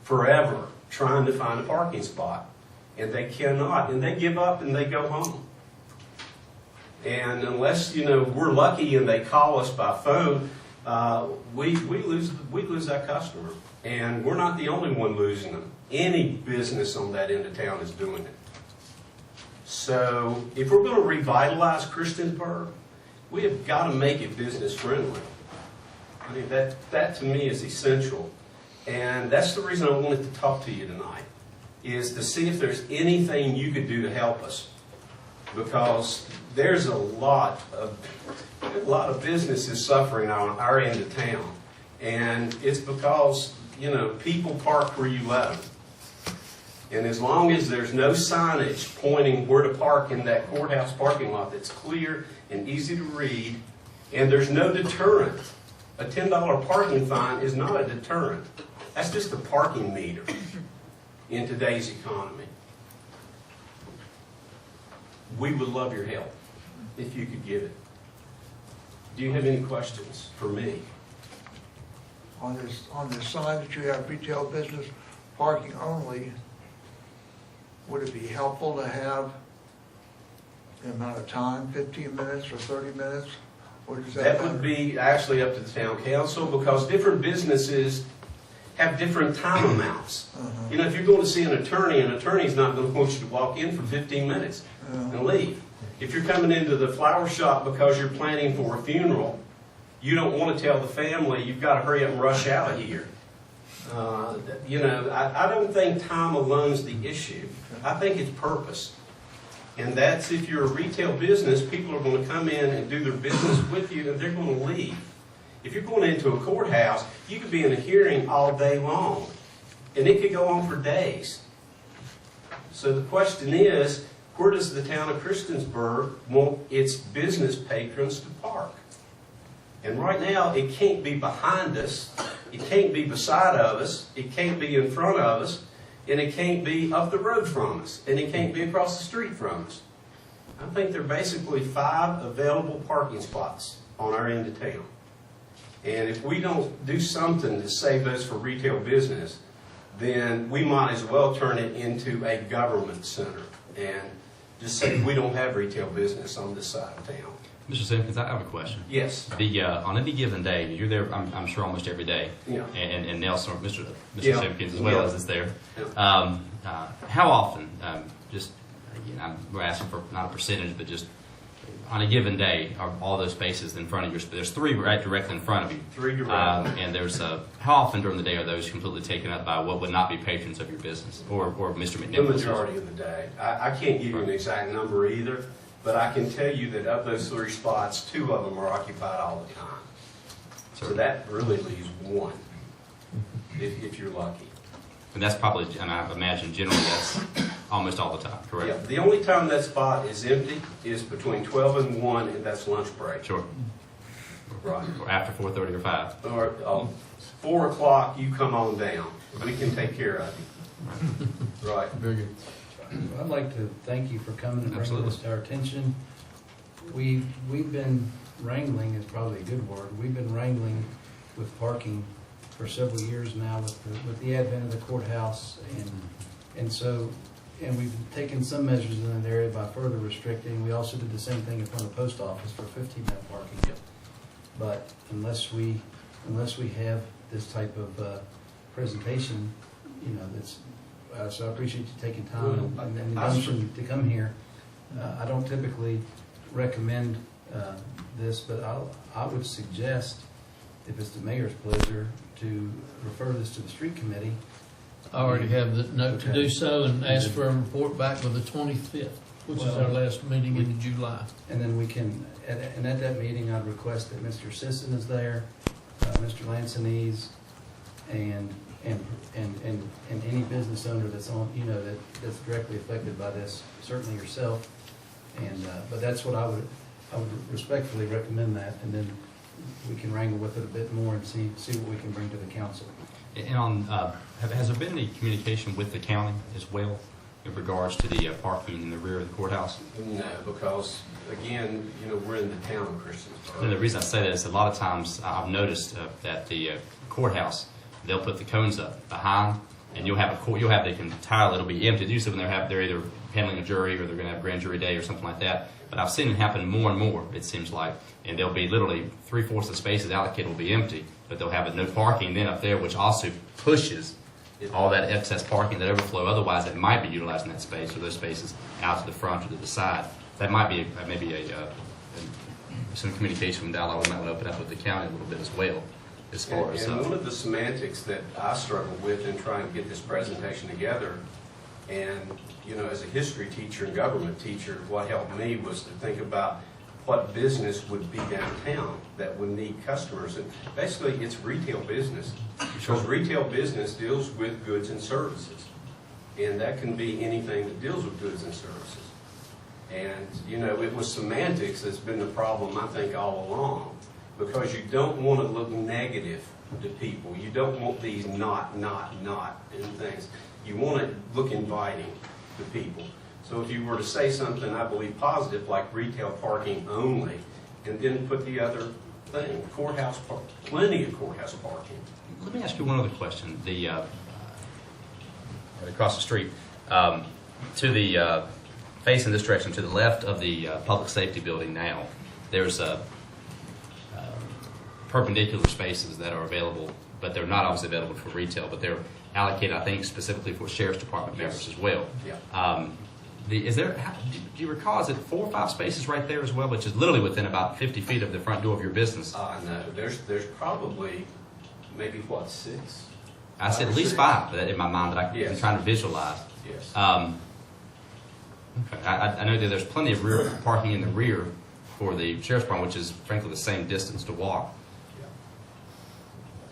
forever trying to find a parking spot. And they cannot. And they give up and they go home. And unless, you know, we're lucky and they call us by phone, we lose that customer. And we're not the only one losing them. Any business on that end of town is doing it. So if we're going to revitalize Christiansburg, we have got to make it business friendly. I mean, that to me is essential. And that's the reason I wanted to talk to you tonight, is to see if there's anything you could do to help us. Because there's a lot of businesses suffering on our end of town. And it's because, you know, people park where you let them. And as long as there's no signage pointing where to park in that courthouse parking lot that's clear and easy to read, and there's no deterrent. A $10 parking fine is not a deterrent. That's just a parking meter in today's economy. We would love your help if you could give it. Do you have any questions for me? On this sign that you have retail business parking only, would it be helpful to have the amount of time, 15 minutes or 30 minutes? Or does That would be actually up to the town council, because different businesses have different time amounts. You know, if you're going to see an attorney's not going to want you to walk in for 15 minutes and leave. If you're coming into the flower shop because you're planning for a funeral, you don't want to tell the family, you've got to hurry up and rush out of here. You know, I don't think time alone is the issue. I think it's purpose. And that's, if you're a retail business, people are going to come in and do their business with you, and they're going to leave. If you're going into a courthouse, you could be in a hearing all day long, and it could go on for days. So the question is, where does the town of Christiansburg want its business patrons to park? And right now, it can't be behind us, it can't be beside of us, it can't be in front of us, and it can't be up the road from us, and it can't be across the street from us. I think there are basically 5 available parking spots on our end of town. And if we don't do something to save those for retail business, then we might as well turn it into a government center and just say we don't have retail business on this side of town. Mr. Simpkins, I have a question. Yes. On any given day, you're there, I'm sure, almost every day. Yeah. And Nelson, Mr. Yeah. Simpkins as well Yeah. as is there. Yeah. How often, just, again, we're asking for not a percentage, but just on a given day, are all those spaces in front of you? There's 3 right directly in front of you. 3 directly. And there's, how often during the day are those completely taken up by what would not be patrons of your business or Mr. The McNichols? majority of the day. I can't give you an exact number either, but I can tell you that of those 3 spots, 2 of them are occupied all the time. So that really leaves 1, if you're lucky. And that's probably, and I imagine generally that's almost all the time, correct? Yeah, the only time that spot is empty is between 12 and 1, and that's lunch break. Sure. Right. Or after 4:30 or 5. Or 4 o'clock, you come on down. We can take care of you. Right. Very good. I'd like to thank you for coming and bringing this to our attention. We've been wrangling, is probably a good word, we've been wrangling with parking for several years now with the advent of the courthouse, and we've taken some measures in that area by further restricting. We also did the same thing in front of the post office for 15-minute parking. But unless we have this type of presentation, you know, that's so I appreciate you taking time and the gumption to come here. I don't typically recommend this, but I would suggest, if it's the mayor's pleasure, to refer this to the street committee. I already have the note to Okay. do so and ask for a report back by the 25th, which is our last meeting in July. And then we can, and at that meeting, I'd request that Mr. Sisson is there, Mr. Lansanese, and any business owner that's on, you know, that's directly affected by this, certainly yourself. And but that's what I would respectfully recommend that, and then we can wrangle with it a bit more and see what we can bring to the council. And on, has there been any communication with the county as well in regards to the parking in the rear of the courthouse? No, because, again, you know, we're in the town of Christiansburg. And the reason I say that is a lot of times I've noticed that the courthouse, they'll put the cones up behind, and you'll have the entire, it'll be empty. Usually when they're either handling a jury or they're going to have grand jury day or something like that. But I've seen it happen more and more, it seems like. And there'll be literally 3/4 of the spaces allocated will be empty, but they'll have a no parking then up there, which also pushes all that excess parking, that overflow. Otherwise, it might be utilizing that space or those spaces out to the front or to the side. That might be some communication from dialogue we might want to open up with the county a little bit as well, as far as. And one of the semantics that I struggle with in trying to get this presentation together, and you know, as a history teacher and government teacher, what helped me was to think about what business would be downtown that would need customers. And basically, it's retail business. Because retail business deals with goods and services. And that can be anything that deals with goods and services. And, you know, it was semantics that's been the problem, I think, all along. Because you don't want to look negative to people. You don't want these not, and things. You want to look inviting to people. So if you were to say something, I believe, positive, like retail parking only, and then put the other thing, courthouse parking, plenty of courthouse parking. Let me ask you one other question. right across the street. To the facing this direction, to the left of the public safety building now, there's perpendicular spaces that are available, but they're not obviously available for retail, but they're allocated, I think, specifically for sheriff's department members as well. Yeah. Do you recall, is it 4 or 5 spaces right there as well, which is literally within about 50 feet of the front door of your business? No, there's probably maybe, what, 6? I said at least 5 in my mind that I'm Yes. trying to visualize. Yes. Okay. I know that there's plenty of rear parking in the rear for the sheriff's department, which is frankly the same distance to walk.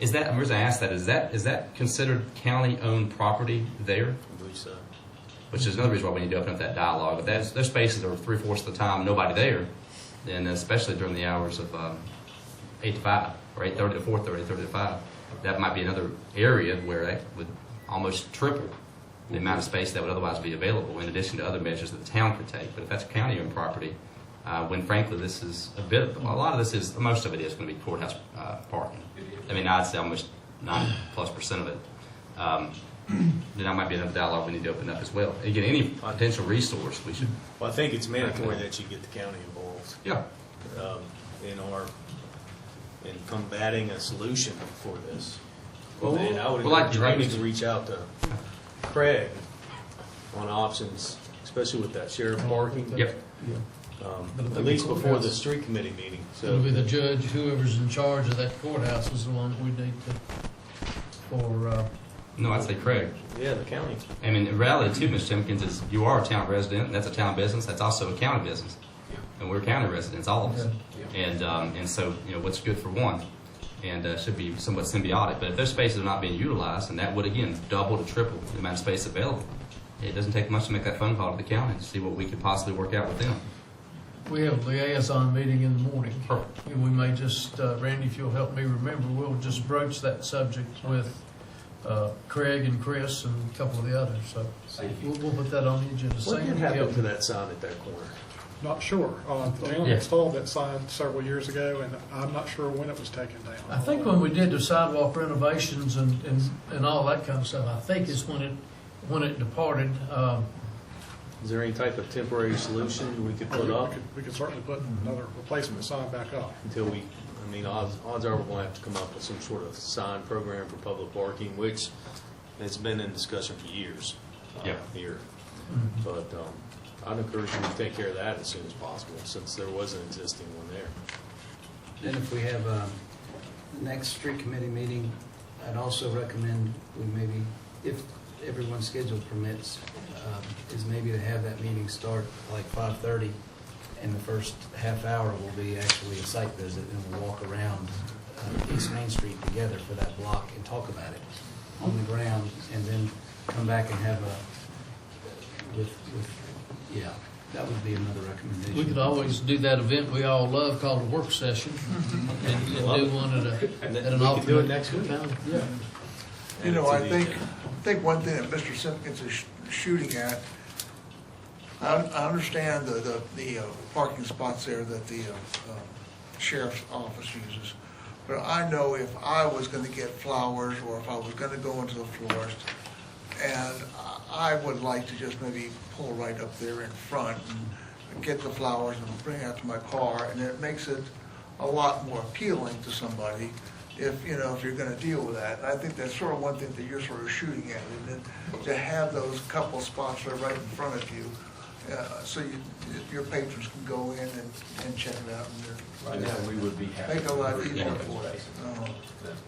Is that, the reason I ask that, is that considered county-owned property there? I believe so. Which is another reason why we need to open up that dialogue. If their spaces are 3/4 of the time nobody there, then especially during the hours of 8 to 5, or 8:30 to 4:30, 8:30 to 5, that might be another area where that would almost triple the amount of space that would otherwise be available, in addition to other measures that the town could take. But if that's county-owned property, when frankly this is a lot of this is, most of it is going to be courthouse parking. I mean, I'd say almost 90+% of it. Then that might be another dialogue we need to open up as well. Again, any potential resource we should. Well, I think it's mandatory that you get the county involved. Yeah. In combating a solution for this. Well, And I would well, like encourage you Randy raised- to reach out to Craig on options, especially with that sheriff parking. Yep. At least before the street committee meeting. It'll So be the judge, whoever's in charge of that courthouse is the one we need to, No, I'd say Craig. yeah, the county. I mean, the reality too, Ms. Simpkins, is you are a town resident, and that's a town business, that's also a county business. And we're county residents, all of us. And so, what's good for one, and should be somewhat symbiotic. But if those spaces are not being utilized, and that would, again, double to triple the amount of space available, it doesn't take much to make that phone call to the county to see what we could possibly work out with them. we have a liaison meeting in the morning. Perfect. And we may just, Randy, if you'll help me remember, we'll just broach that subject with Craig and Chris and a couple of the others. So Thank you. we'll put that on the agenda. What Same did with happen the- to that sign at that corner? Not sure. They only Yeah. installed that sign several years ago, and I'm not sure when it was taken down. I think when we did the sidewalk renovations and all that kind of stuff, I think is when it departed. Is there any type of temporary solution we could put up We could certainly put another replacement sign back up. until odds are we're going to have to come up with some sort of sign program for public parking, which has been in discussion for years here. But I'd encourage you to take care of that as soon as possible, since there was an existing one there. Then if we have the next street committee meeting, I'd also recommend we maybe, if everyone's schedule permits, is maybe to have that meeting start like 5:30, and the first half hour will be actually a site visit, and we'll walk around East Main Street together for that block and talk about it on the ground, and then come back and have that would be another recommendation. We could always do that event we all love called a work session and do one at And an then we can do it alternate. next week. Yeah. You know, Add I to the think, agenda. one thing that Mr. Simpkins is shooting at, I understand the parking spots there that the sheriff's office uses, but I know if I was gonna get flowers, or if I was gonna go into the florist, and I would like to just maybe pull right up there in front and get the flowers and bring it out to my car, and it makes it a lot more appealing to somebody if you're gonna deal with that. And I think that's sort of one thing that you're sort of shooting at, isn't it? To have those couple spots that are right in front of you, so your patrons can go in and check it out. Right now, we would be happy. Make it a lot to easier reserve for space. us.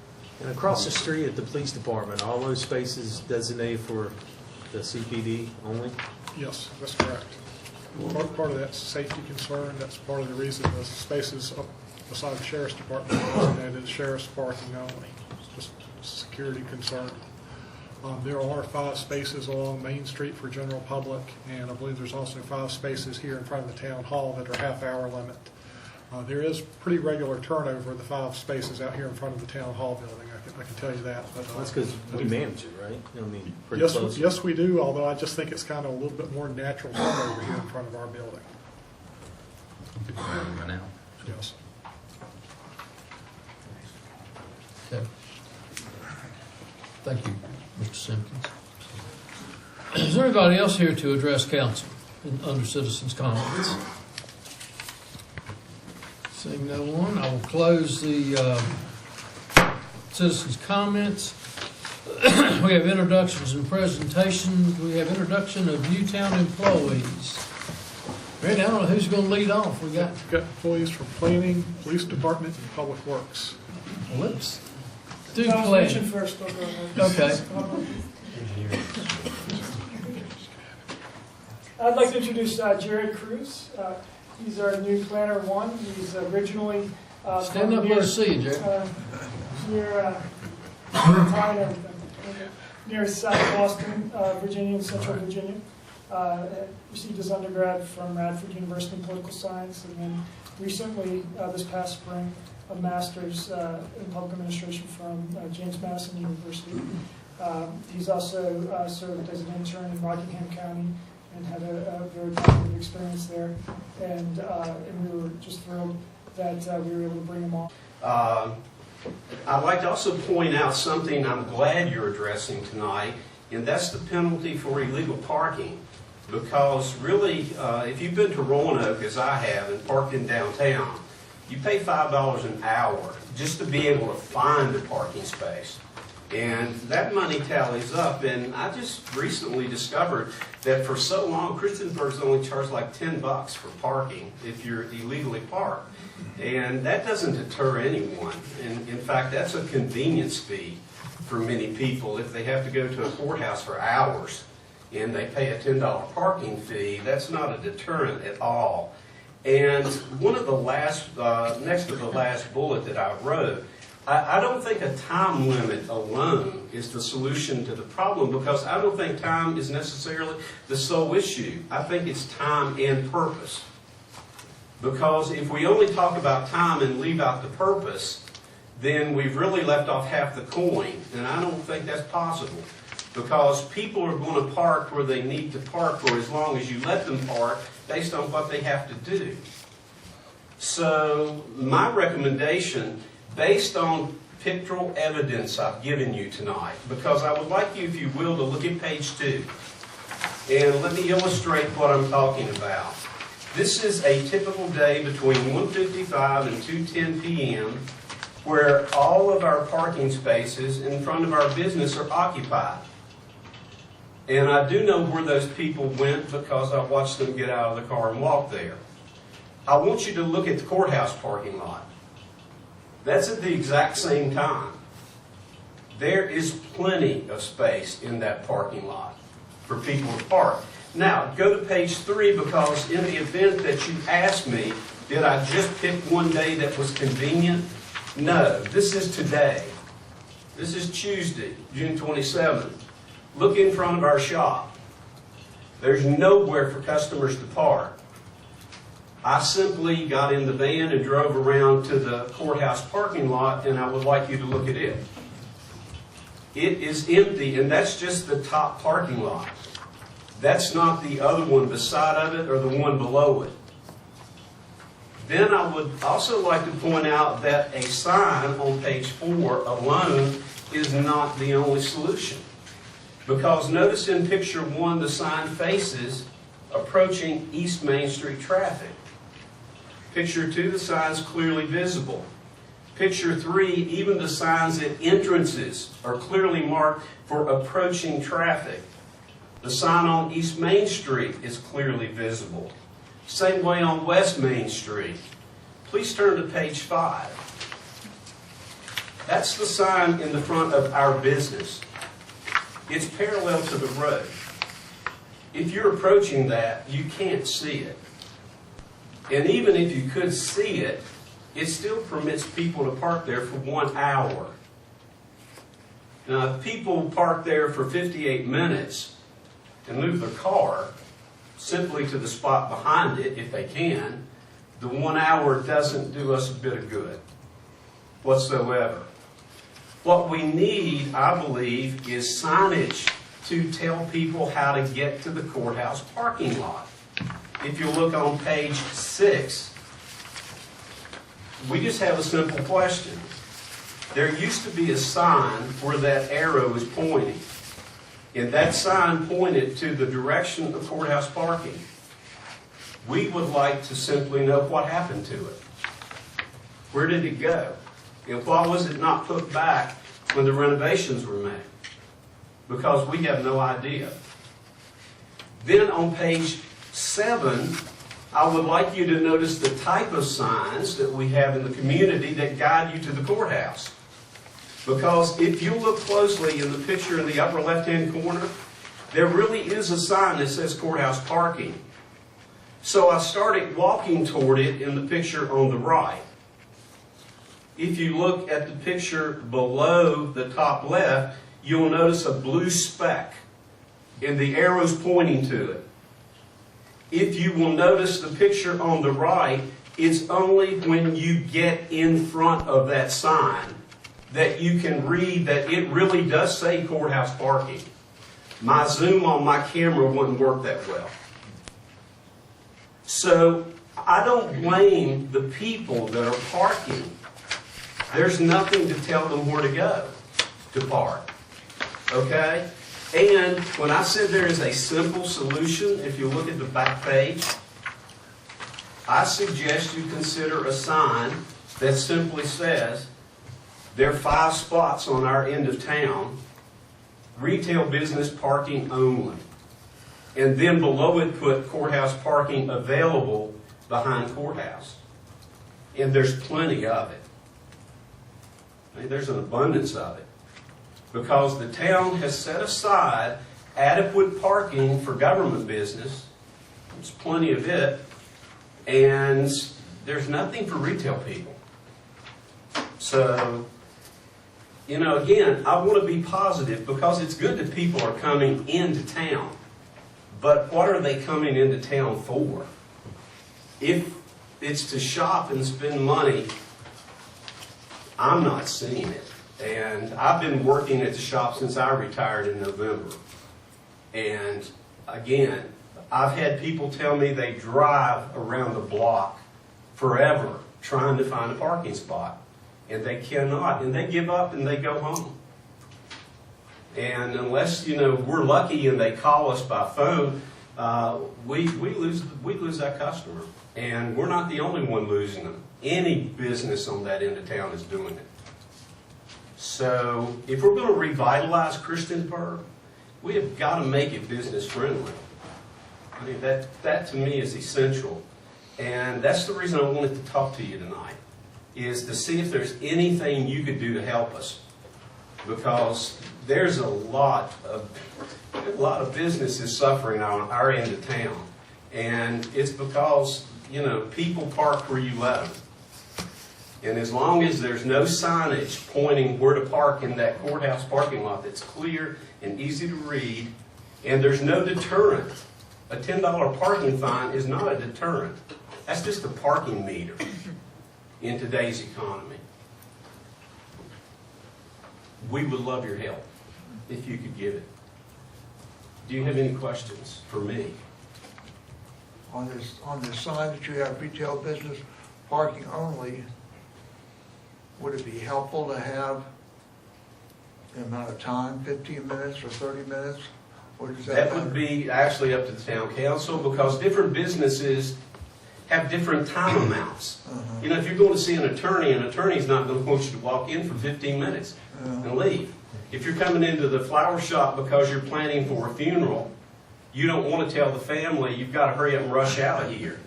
And across the street at the police department, all those spaces designated for the CPD only? Yes, that's correct. Part of that's safety concern. That's part of the reason the spaces up beside the sheriff's department are designated as sheriff's parking only. It's just a security concern. There are 5 spaces along Main Street for general public, and I believe there's also 5 spaces here in front of the town hall that are half-hour limit. There is pretty regular turnover of the 5 spaces out here in front of the town hall building. I can tell you that. But, That's because we manage it, right? Pretty close. yes, we do, although I just think it's kind of a little bit more natural turnover here in front of our building. Right now. Yes. Okay. Thank you, Mr. Simpkins. Is there anybody else here to address council under citizens' comments? Seeing no one, I will close the citizens' comments. We have introductions and presentations. We have introduction of new town employees. Randy, I don't know who's going to lead off. We got employees from planning, police department, and public works. let's do I was plan. mentioned first, but go ahead. Okay. I'd like to introduce Jared Cruz. He's our new planner one. He's originally Stand up here to see you, Jerry. near South Boston, Virginia, and Central Virginia. Received his undergrad from Radford University in political science, and then recently, this past spring, a master's in public administration from James Madison University. He's also served as an intern in Rockingham County and had a very positive experience there. And we were just thrilled that we were able to bring him on. I'd like to also point out something I'm glad you're addressing tonight, and that's the penalty for illegal parking. Because really, if you've been to Roanoke, as I have, and parked in downtown, you pay $5 an hour just to be able to find a parking space. And that money tallies up, and I just recently discovered that for so long, Christiansburg's only charged like $10 for parking if you're illegally parked. And that doesn't deter anyone. And in fact, that's a convenience fee for many people. If they have to go to a courthouse for hours and they pay a $10 parking fee, that's not a deterrent at all. And one of the last, next to the last bullet that I wrote, I don't think a time limit alone is the solution to the problem, because I don't think time is necessarily the sole issue. I think it's time and purpose. Because if we only talk about time and leave out the purpose, then we've really left off half the coin, and I don't think that's possible. Because people are going to park where they need to park for as long as you let them park based on what they have to do. So my recommendation, based on pictorial evidence I've given you tonight, because I would like you, if you will, to look at page 2. And let me illustrate what I'm talking about. This is a typical day between 1:55 and 2:10 p.m. where all of our parking spaces in front of our business are occupied. And I do know where those people went because I watched them get out of the car and walk there. I want you to look at the courthouse parking lot. That's at the exact same time. There is plenty of space in that parking lot for people to park. Now, go to page 3, because in the event that you ask me, did I just pick one day that was convenient? No, this is today. This is Tuesday, June 27th. Look in front of our shop. There's nowhere for customers to park. I simply got in the van and drove around to the courthouse parking lot, and I would like you to look at it. It is empty, and that's just the top parking lot. That's not the other one beside of it or the one below it. Then I would also like to point out that a sign on page 4 alone is not the only solution. Because notice in picture 1, the sign faces approaching East Main Street traffic. Picture 2, the sign's clearly visible. Picture 3, even the signs at entrances are clearly marked for approaching traffic. The sign on East Main Street is clearly visible. Same way on West Main Street. Please turn to page 5. That's the sign in the front of our business. It's parallel to the road. If you're approaching that, you can't see it. And even if you could see it, it still permits people to park there for 1 hour. Now, if people park there for 58 minutes and move their car simply to the spot behind it, if they can, the 1 hour doesn't do us a bit of good whatsoever. What we need, I believe, is signage to tell people how to get to the courthouse parking lot. If you look on page 6, we just have a simple question. There used to be a sign where that arrow is pointing. and that sign pointed to the direction of courthouse parking. We would like to simply know what happened to it. Where did it go? And why was it not put back when the renovations were made? Because we have no idea. Then on page 7, I would like you to notice the type of signs that we have in the community that guide you to the courthouse. Because if you look closely in the picture in the upper left-hand corner, there really is a sign that says courthouse parking. So I started walking toward it in the picture on the right. If you look at the picture below the top left, you'll notice a blue speck, and the arrow's pointing to it. If you will notice the picture on the right, it's only when you get in front of that sign that you can read that it really does say courthouse parking. My zoom on my camera wouldn't work that well. So I don't blame the people that are parking. There's nothing to tell them where to go to park. Okay? And when I said there is a simple solution, if you look at the back page, I suggest you consider a sign that simply says, there are 5 spots on our end of town, retail business parking only. And then below it put courthouse parking available behind courthouse. And there's plenty of it. I mean, there's an abundance of it. Because the town has set aside adequate parking for government business. There's plenty of it. And there's nothing for retail people. So, again, I want to be positive because it's good that people are coming into town. But what are they coming into town for? If it's to shop and spend money, I'm not seeing it. And I've been working at the shop since I retired in November. And again, I've had people tell me they drive around the block forever trying to find a parking spot. And they cannot. And they give up and they go home. And unless, we're lucky and they call us by phone, we lose that customer. And we're not the only one losing them. Any business on that end of town is doing it. So if we're going to revitalize Christiansburg, we have got to make it business friendly. I mean, that to me is essential. And that's the reason I wanted to talk to you tonight, is to see if there's anything you could do to help us. Because there's a lot of businesses suffering on our end of town. And it's because, people park where you let them. And as long as there's no signage pointing where to park in that courthouse parking lot that's clear and easy to read, and there's no deterrent. A $10 parking fine is not a deterrent. That's just a parking meter in today's economy. We would love your help if you could give it. Do you have any questions for me? On this sign that you have retail business parking only, would it be helpful to have the amount of time, 15 minutes or 30 minutes? Or does that would be actually up to the town council, because different businesses have different time amounts. If you're going to see an attorney's not going to want you to walk in for 15 minutes and leave. If you're coming into the flower shop because you're planning for a funeral, you don't want to tell the family, you've got to hurry up and rush out of here.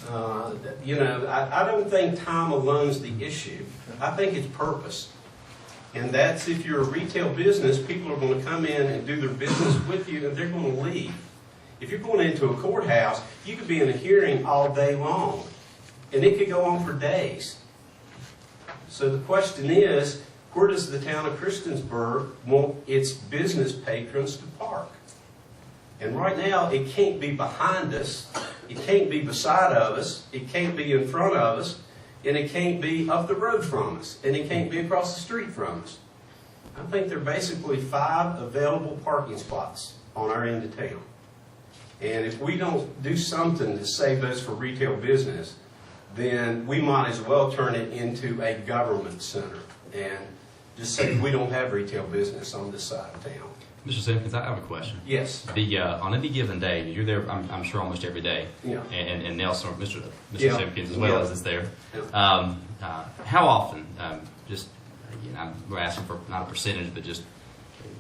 I don't think time alone is the issue. I think it's purpose. And that's if you're a retail business, people are going to come in and do their business with you, and they're going to leave. If you're going into a courthouse, you could be in a hearing all day long, and it could go on for days. So the question is, where does the town of Christiansburg want its business patrons to park? And right now, it can't be behind us, it can't be beside of us, it can't be in front of us, and it can't be up the road from us, and it can't be across the street from us. I think there are basically 5 available parking spots on our end of town. And if we don't do something to save those for retail business, then we might as well turn it into a government center and just say we don't have retail business on this side of town. Mr. Simpkins, I have a question. Yes. On any given day, you're there, I'm sure almost every day. Yeah. And Nelson, or Mr. Yeah. Simpkins as well Yeah. as is there. Yeah. How often, just, again, we're asking for not a percentage, but just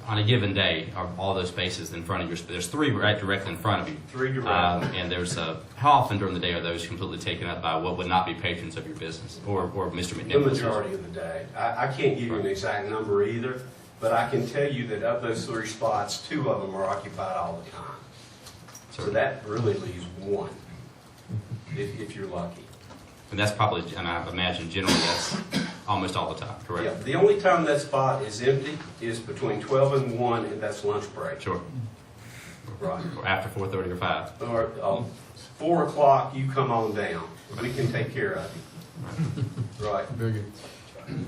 on a given day, are all those spaces in front of your, there's 3 right directly in front of you. 3 directly. And there's, how often during the day are those completely taken up by what would not be patrons of your business, or Mr. The McNichols? majority of the day. I can't give you an exact number either, but I can tell you that of those 3 spots, 2 of them are occupied all the time. So that really leaves 1, if you're lucky. And that's probably, and I imagine generally that's almost all the time, correct? Yeah, the only time that spot is empty is between 12 and 1, and that's lunch break. Sure. Right. Or after 4:30 or 5. Or 4 o'clock, you come on down. We can take care of you. Right. Very good.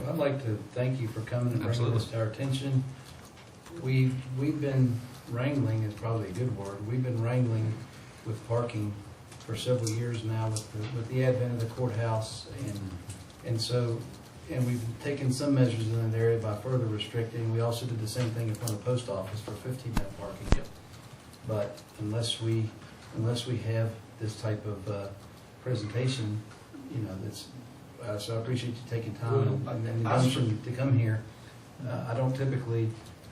I'd like to thank you for coming and bringing Absolutely. this to our attention. We've been wrangling, is probably a good word, we've been wrangling with parking for several years now with the advent of the courthouse, and we've taken some measures in that area by further restricting. We also did the same thing in front of the post office for 15-minute parking. But unless we have this type of presentation, that's so I appreciate you taking time and the gumption to come here. I don't typically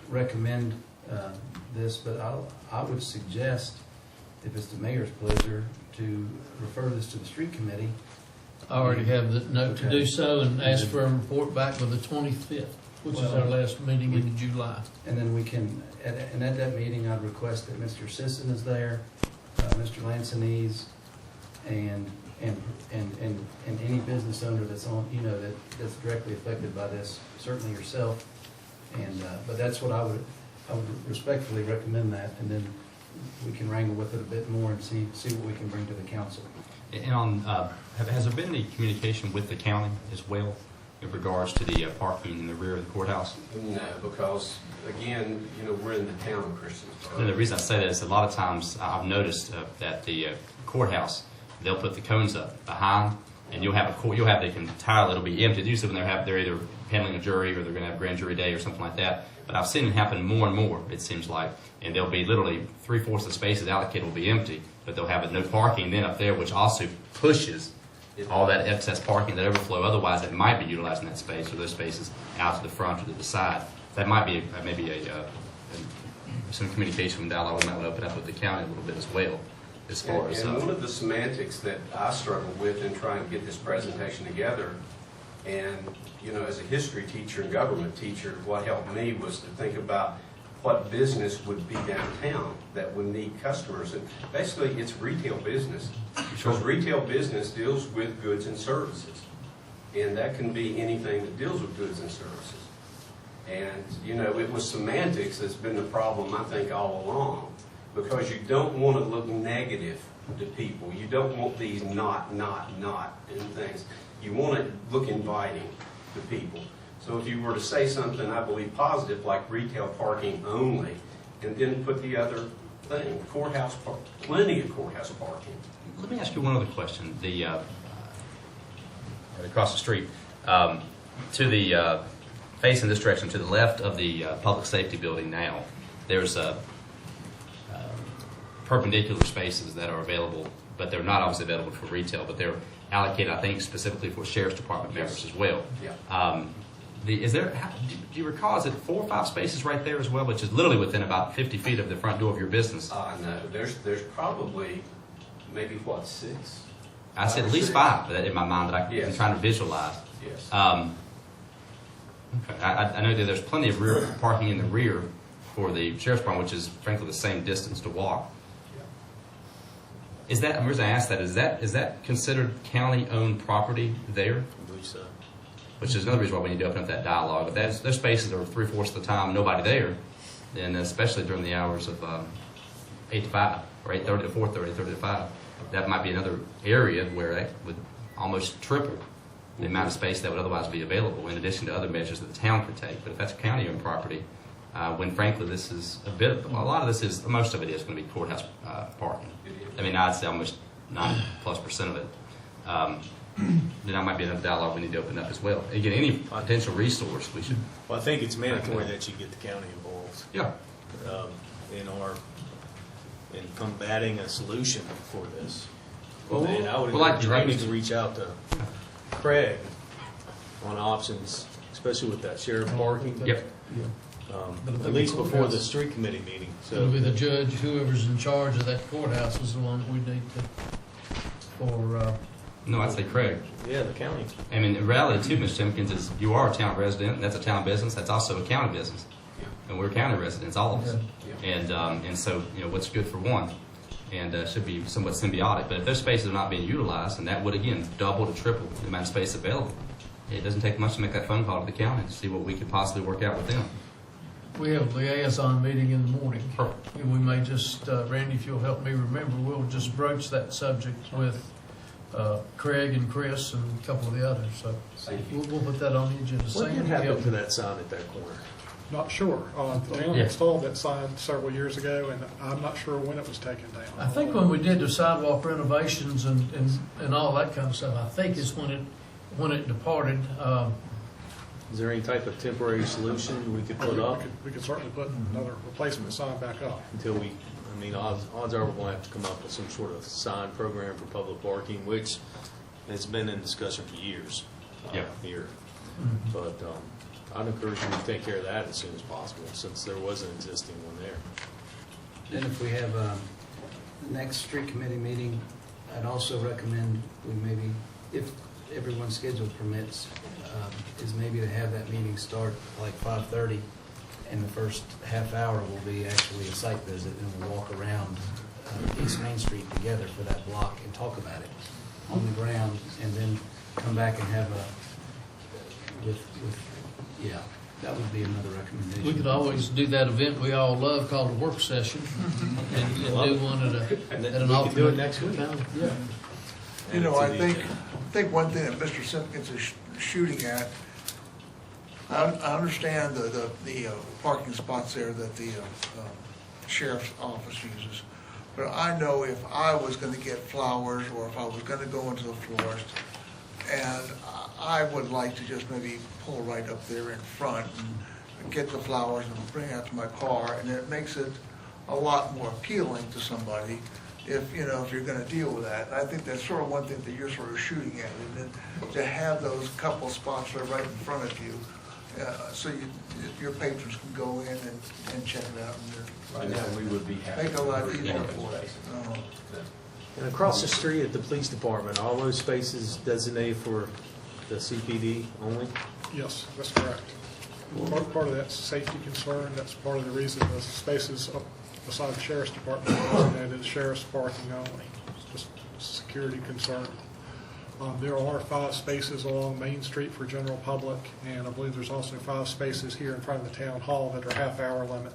recommend this, but I would suggest, if it's the mayor's pleasure, to refer this to the street committee. I already have the note to Okay. do so and ask for a report back by the 25th, which is our last meeting in July. And then we can, and at that meeting, I'd request that Mr. Sisson is there, Mr. Lansanese, and any business owner that's on, that's directly affected by this, certainly yourself. And, but that's what I would respectfully recommend that, and then we can wrangle with it a bit more and see what we can bring to the council. And has there been any communication with the county as well in regards to the parking in the rear of the courthouse? No, because, again, we're in the town of Christiansburg. And the reason I say that is a lot of times I've noticed that the courthouse, they'll put the cones up behind, and you'll have the entire, it'll be empty. Usually when they're either handling a jury or they're going to have grand jury day or something like that. But I've seen it happen more and more, it seems like, and there'll be literally 3/4 of the spaces allocated will be empty, but they'll have no parking then up there, which also pushes all that excess parking, that overflow. Otherwise, it might be utilizing that space or those spaces out to the front or to the side. That might be some communication and dialogue we might want to open up with the county a little bit as well, as far as. And one of the semantics that I struggle with in trying to get this presentation together, and as a history teacher and government teacher, what helped me was to think about what business would be downtown that would need customers. And basically, it's retail business. Because retail business deals with goods and services. And that can be anything that deals with goods and services. And, it was semantics that's been the problem, I think, all along. Because you don't want to look negative to people. You don't want these not, and things. You want to look inviting to people. So if you were to say something, I believe, positive, like retail parking only, and then put the other thing, courthouse park, plenty of courthouse parking. Let me ask you one other question. Across the street, to the facing this direction, to the left of the public safety building now, there's perpendicular spaces that are available, but they're not always available for retail, but they're allocated, I think, specifically for sheriff's department members as well. Yeah. Do you recall, is it 4 or 5 spaces right there as well, which is literally within about 50 feet of the front door of your business? No, there's probably maybe 6? I said at least 5 in my mind that I'm trying to visualize. Yes. Okay. I know that there's plenty of rear parking in the rear for the sheriff's department, which is frankly the same distance to walk. Is that, the reason I ask that, is that considered county-owned property there? I believe so. Which is another reason why we need to open up that dialogue. If those spaces are 3/4 of the time nobody there, then especially during the hours of 8 to 5 or 8:30 to 4:30, 30 to 5, that might be another area where that would almost triple the amount of space that would otherwise be available, in addition to other measures that the town could take. But if that's county-owned property, when frankly this is most of it is going to be courthouse parking. I mean, I'd say almost 90+% of it. Then that might be another dialogue we need to open up as well. Again, any potential resource we should. Well, I think it's mandatory that you get the county involved. Yeah. in combating a solution for this. Well, And I would well, like- encourage Jamie to reach out to Craig on options, especially with that sheriff parking. Yep. At least before the street committee meeting. So It'll be the that- judge, whoever's in charge of that courthouse is the one that we need to, No, I'd say Craig. Yeah, the county. I mean, the reality too, Mr. Simpkins, is you are a town resident, and that's a town business, that's also a county business. And we're county residents, all of us. And so, what's good for one, and should be somewhat symbiotic. But if those spaces are not being utilized, and that would, again, double to triple the amount of space available, it doesn't take much to make that phone call to the county to see what we could possibly work out with them. we have a liaison meeting in the morning. Perfect. And we may just, Randy, if you'll help me remember, we'll just broach that subject with Craig and Chris and a couple of the others. So we'll put that on the agenda. What did happen to that sign at that corner? Not sure. The town Yeah. installed that sign several years ago, and I'm not sure when it was taken down. I think when we did the sidewalk renovations and all that kind of stuff, I think is when it departed. Is there any type of temporary solution we could put up We could certainly put another replacement sign back up. until odds are we're going to have to come up with some sort of sign program for public parking, which has been in discussion for years here. But I'd encourage you to take care of that as soon as possible, since there was an existing one there. Then if we have the next street committee meeting, I'd also recommend we maybe, if everyone's schedule permits, is maybe to have that meeting start like 5:30, and the first half hour will be actually a site visit, and we'll walk around East Main Street together for that block and talk about it on the ground, and then come back and have that would be another recommendation. We could always do that event we all love called a work session and do one at an alternate. We could do it next week. Yeah. You know, I think one thing that Mr. Simpkins is shooting at, I understand the parking spots there that the sheriff's office uses, but I know if I was gonna get flowers, or if I was gonna go into the florist, and I would like to just maybe pull right up there in front and get the flowers and bring it out to my car, and it makes it a lot more appealing to somebody if you're going to deal with that. And I think that's sort of one thing that you're sort of shooting at, and then to have those couple spots that are right in front of you, so your patrons can go in and check it out. Right now, we would be happy. Make it a lot to easier reserve for it. space. And across the street at the police department, all those spaces designated for the CPD only? Yes, that's correct. Part of that's a safety concern. That's part of the reason the spaces up beside the sheriff's department are designated as sheriff's parking only. It's just a security concern. There are 5 spaces along Main Street for general public, and I believe there's also 5 spaces here in front of the town hall that are half-hour limit.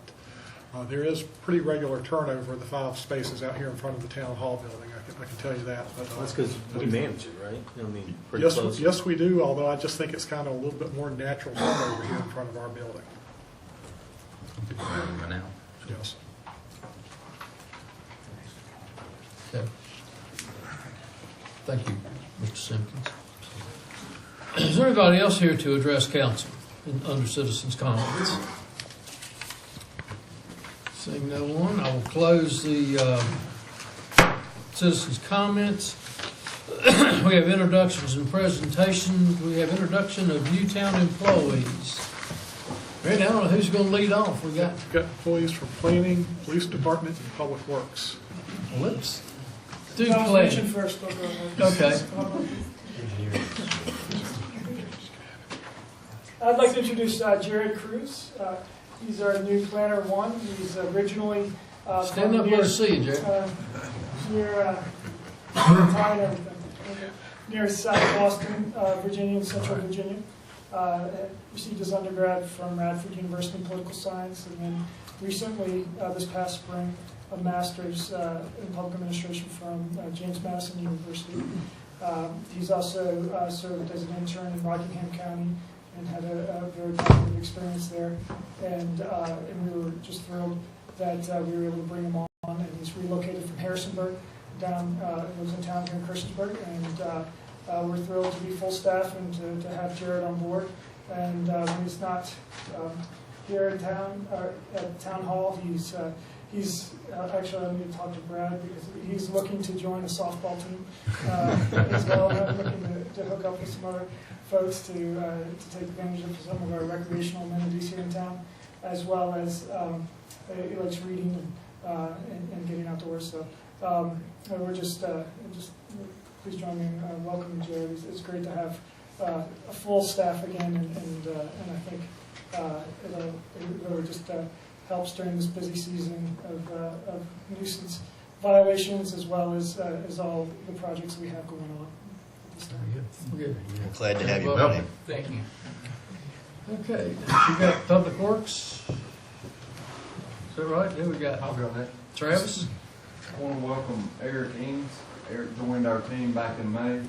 There is pretty regular turnover of the 5 spaces out here in front of the town hall building. I can tell you that. But, That's because we manage it, right? Pretty close. Yes, we do, although I just think it's kind of a little bit more natural turnover here in front of our building. Right now. Yes. Okay. Thank you, Mr. Simpkins. Is there anybody else here to address council under citizens' comments? Seeing no one, I will close the citizens' comments. We have introductions and presentations. We have introduction of new town employees. Randy, I don't know who's going to lead off. We got We've got employees from planning, police department, and public works. let's do I'll mention planning. first, I'll go ahead. Okay. I'd like to introduce Jared Cruz. He's our new planner 1. He's originally Stand up here to see you, Jared. near South Boston, Virginia, and Central Virginia. Received his undergrad from Radford University in political science, and then recently, this past spring, a master's in public administration from James Madison University. He's also served as an intern in Rockingham County and had a very positive experience there. And we were just thrilled that we were able to bring him on. And he's relocated from Harrisonburg down, lives in town here in Christiansburg. And we're thrilled to be full staff and to have Jared on board. And he's not here in town, at Town Hall. He's actually, I need to talk to Brad because he's looking to join a softball team as well. I'm looking to hook up with some other folks to take advantage of some of our recreational amenities here in town, as well as he likes reading and getting outdoors. So we're just please join me in welcoming Jared. It's great to have a full staff again, and I think it really just helps during this busy season of nuisance violations, as well as all the projects we have going on. Good. Glad to have you, Welcome. buddy. Thank you. Okay, you got Public Works? Is that right? Who we got? I'll go next. Travis? I want to welcome Eric Ings. Eric joined our team back in May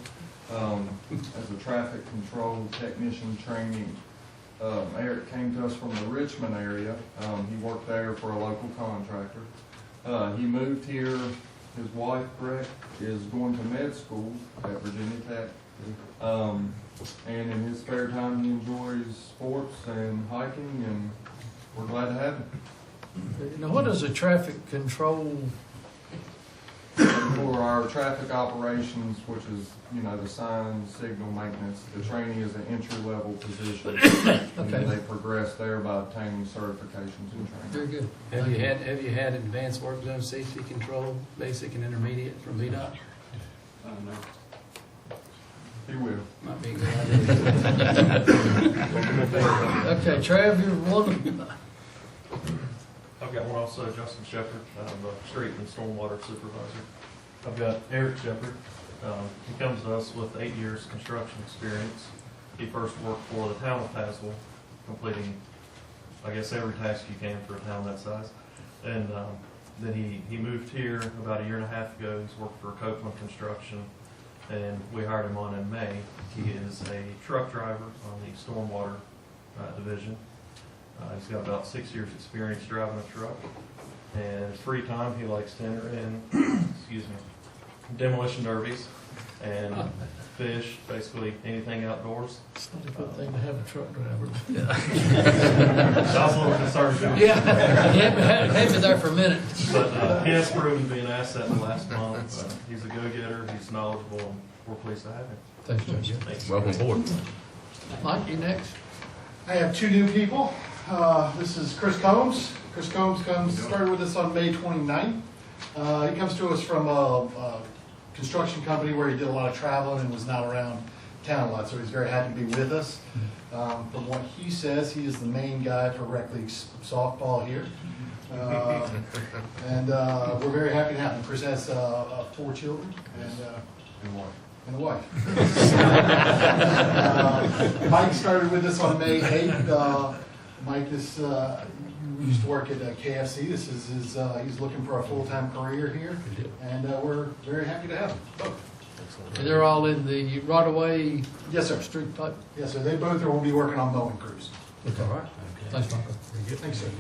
as a traffic control technician training. Eric came to us from the Richmond area. He worked there for a local contractor. He moved here. His wife, Brett, is going to med school at Virginia Tech. And in his spare time, he enjoys sports and hiking, and we're glad to have him. Now, what is a traffic control? For our traffic operations, which is, the sign, signal maintenance, the training is an entry-level position. And then they progress there by obtaining certifications and training. Very good. Have you had advanced work zone safety control, basic and intermediate from VDOT? No. He will. Might be a good idea. Okay, Trav, you're one. I've got one also, Justin Shepard. I'm the street and stormwater supervisor. I've got Eric Shepard. He comes to us with 8 years construction experience. He first worked for the town of Tazewell, completing, I guess, every task you can for a town that size. And then he moved here about 1.5 years ago. He's worked for Copeland Construction, and we hired him on in May. He is a truck driver on the stormwater division. He's got about 6 years experience driving a truck, and his free time he likes to enter in excuse me, demolition derbies and fish, basically anything outdoors. It's not a good thing to have a truck driver. I was a little concerned. Yeah, had me there for a minute. But he has proven to be an asset in the last month. He's a go-getter, he's knowledgeable, and we're pleased to have him. Thanks, Judge. Thanks. Welcome aboard. Mike, you next. I have 2 new people. This is Chris Combs. Chris Combs started with us on May 29th. He comes to us from a construction company where he did a lot of traveling and was not around town a lot, so he's very happy to be with us. From what he says, he is the main guy for rec league softball here. And we're very happy to have him. Chris has 4 children and a wife. Mike started with us on May 8th. Mike used to work at KFC. This is his, he's looking for a full-time career here, and we're very happy to have him. And they're all in the right-of-way? Yes, sir. Street type? Yes, sir. They both will be working on mowing crews. Okay. All right. Thanks, Michael. Very good. Thanks, sir.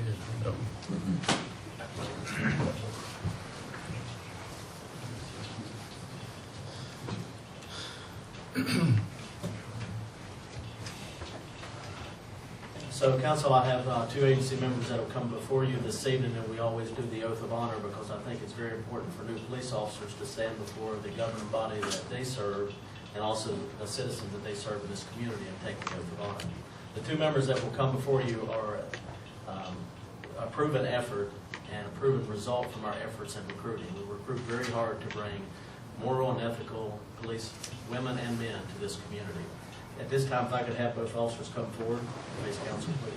So, Council, I have 2 agency members that have come before you this evening, and we always do the oath of honor because I think it's very important for new police officers to stand before the governing body that they serve and also the citizens that they serve in this community and take the oath of honor. The 2 members that will come before you are a proven effort and a proven result from our efforts in recruiting. We recruit very hard to bring moral and ethical police women and men to this community. At this time, if I could have both officers come forward, please, Council, please.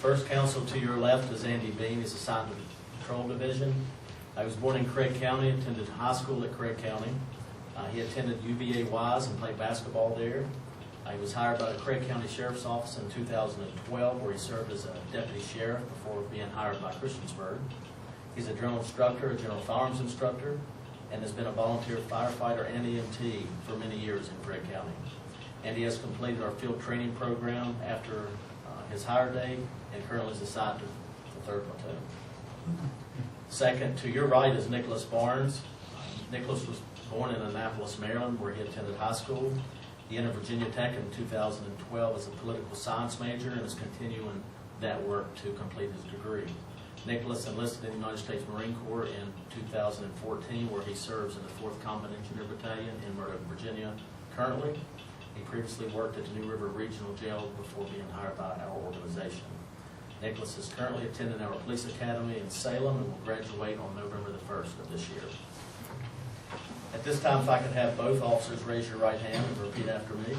First Council to your left is Andy Bean. He's assigned to the Patrol Division. He was born in Craig County, attended high school at Craig County. He attended UVA Wise and played basketball there. He was hired by the Craig County Sheriff's Office in 2012, where he served as a deputy sheriff before being hired by Christiansburg. He's a drill instructor, a general firearms instructor, and has been a volunteer firefighter and EMT for many years in Craig County. And he has completed our field training program after his hire date and currently is assigned to the 3rd Platoon. Second to your right is Nicholas Barnes. Nicholas was born in Annapolis, Maryland, where he attended high school. He entered Virginia Tech in 2012 as a political science major and is continuing that work to complete his degree. Nicholas enlisted in the United States Marine Corps in 2014, where he serves in the 4th Combat Engineer Battalion in Murdoch, Virginia. Currently, he previously worked at the New River Regional Jail before being hired by our organization. Nicholas is currently attending our police academy in Salem and will graduate on November the 1st of this year. At this time, if I could have both officers raise your right hand and repeat after me.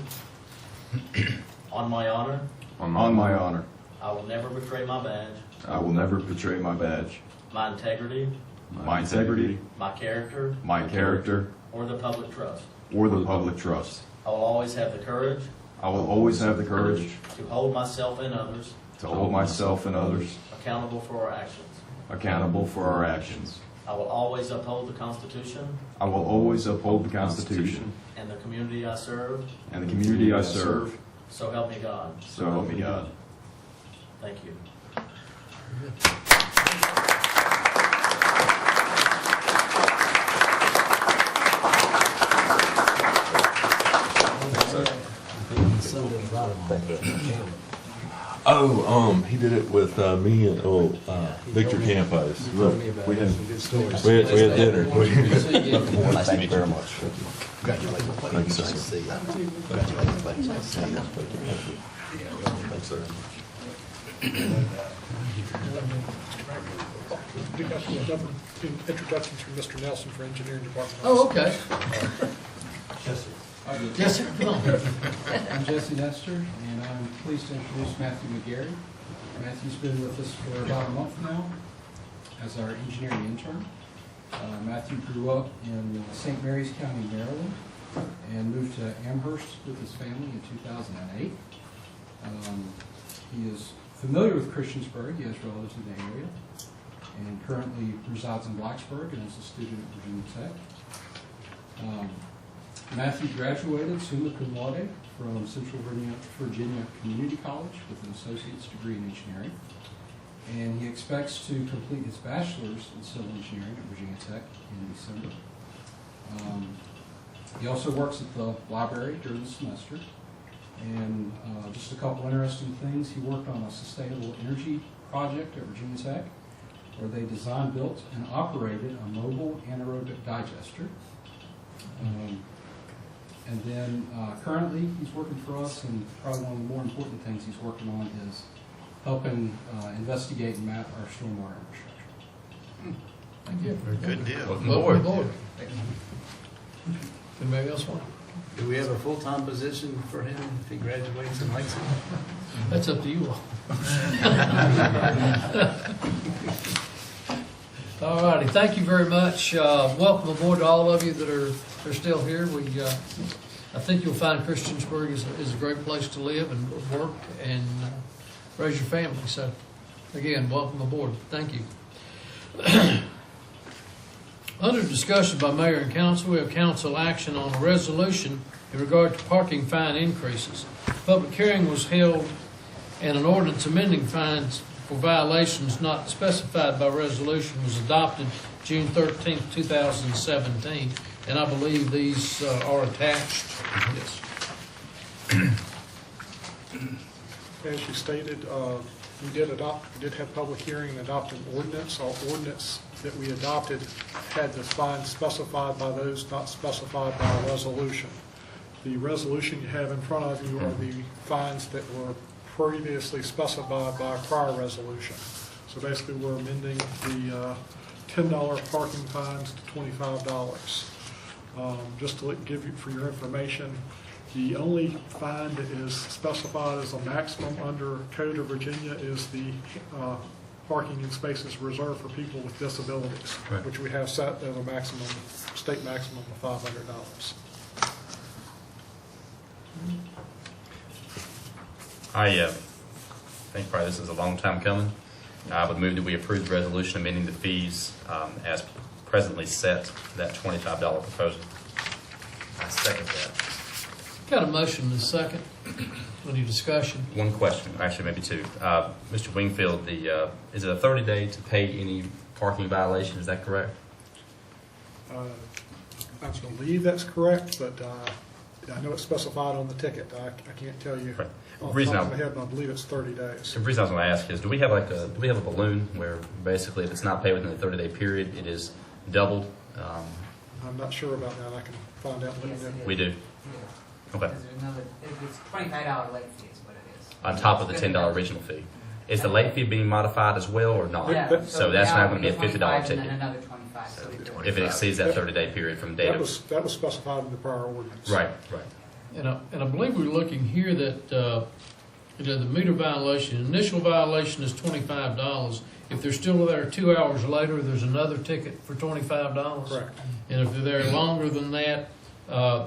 On my honor. On my honor. I will never betray my badge. I will never betray my badge. My integrity. My integrity. My character. My character. Or the public trust. Or the public trust. I will always have the courage. I will always have the courage. To hold myself and others. To hold myself and others. Accountable for our actions. Accountable for our actions. I will always uphold the Constitution. I will always uphold the Constitution. And the community I serve. And the community I serve. So help me God. So help me God. Thank you. He did it with me and Victor Campos. Look, we had dinner. Nice to meet you very much. Congratulations. Thank you, sir. Thanks, sir. We got introductions from Mr. Nelson for Engineering Department. Oh, okay. Yes, sir. Come on. I'm Jesse Nestor, and I'm pleased to introduce Matthew McGarry. Matthew's been with us for about a month now as our engineering intern. Matthew grew up in St. Mary's County, Maryland, and moved to Amherst with his family in 2008. He is familiar with Christiansburg. He has relatives in the area, and currently resides in Blacksburg and is a student at Virginia Tech. Matthew graduated summa cum laude from Central Virginia Community College with an associate's degree in engineering, and he expects to complete his bachelor's in civil engineering at Virginia Tech in December. He also works at the library during the semester, and just a couple interesting things. He worked on a sustainable energy project at Virginia Tech where they designed, built, and operated a mobile anaerobic digester. And then currently he's working for us, and probably one of the more important things he's working on is helping investigate and map our stormwater infrastructure. Thank you. Good deal. Welcome aboard. Anybody else want? Do we have a full-time position for him if he graduates and likes it? That's up to you all. All righty, thank you very much. Welcome aboard to all of you that are still here. I think you'll find Christiansburg is a great place to live and work and raise your family. So, again, welcome aboard. Thank you. Under discussion by Mayor and Council, we have council action on a resolution in regard to parking fine increases. Public hearing was held and an ordinance amending fines for violations not specified by resolution was adopted June 13, 2017, and I believe these are attached. Yes. As you stated, we did have public hearing and adopt an ordinance. Our ordinance that we adopted had the fines specified by those not specified by a resolution. The resolution you have in front of you are the fines that were previously specified by a prior resolution. So basically we're amending the $10 parking fines to $25. Just to give you for your information, the only fine that is specified as a maximum under Code of Virginia is the parking in spaces reserved for people with disabilities, right, which we have set as a maximum, state maximum of $500. I think probably this is a long time coming. I would move that we approve the resolution amending the fees as presently set for that $25 proposal. I second that. Got a motion and a second. Any discussion? One question, actually maybe two. Mr. Wingfield, is it a 30-day to pay any parking violation? Is that correct? I believe that's correct, but I know it's specified on the ticket. I can't tell you Right. off the Reason top of I- my head, but I believe it's 30 days. The reason I was going to ask is, do we have a balloon where basically if it's not paid within the 30-day period, it is doubled? I'm not sure about that. I can find out. Yes, it is. We do. Okay. Because there's another, it's $25 late fee is what it is. On top of the $10 original fee. Is the late fee being modified as well or not? Yeah, So that's now not going to be a it's $50 $25 ticket and then another 25. So it- if it exceeds that 30-day period from date That of... was specified in the prior ordinance. Right, right. And I believe we're looking here that, the meter violation, initial violation is $25. If they're still there 2 hours later, there's another ticket for $25. Correct. And if they're there longer than that,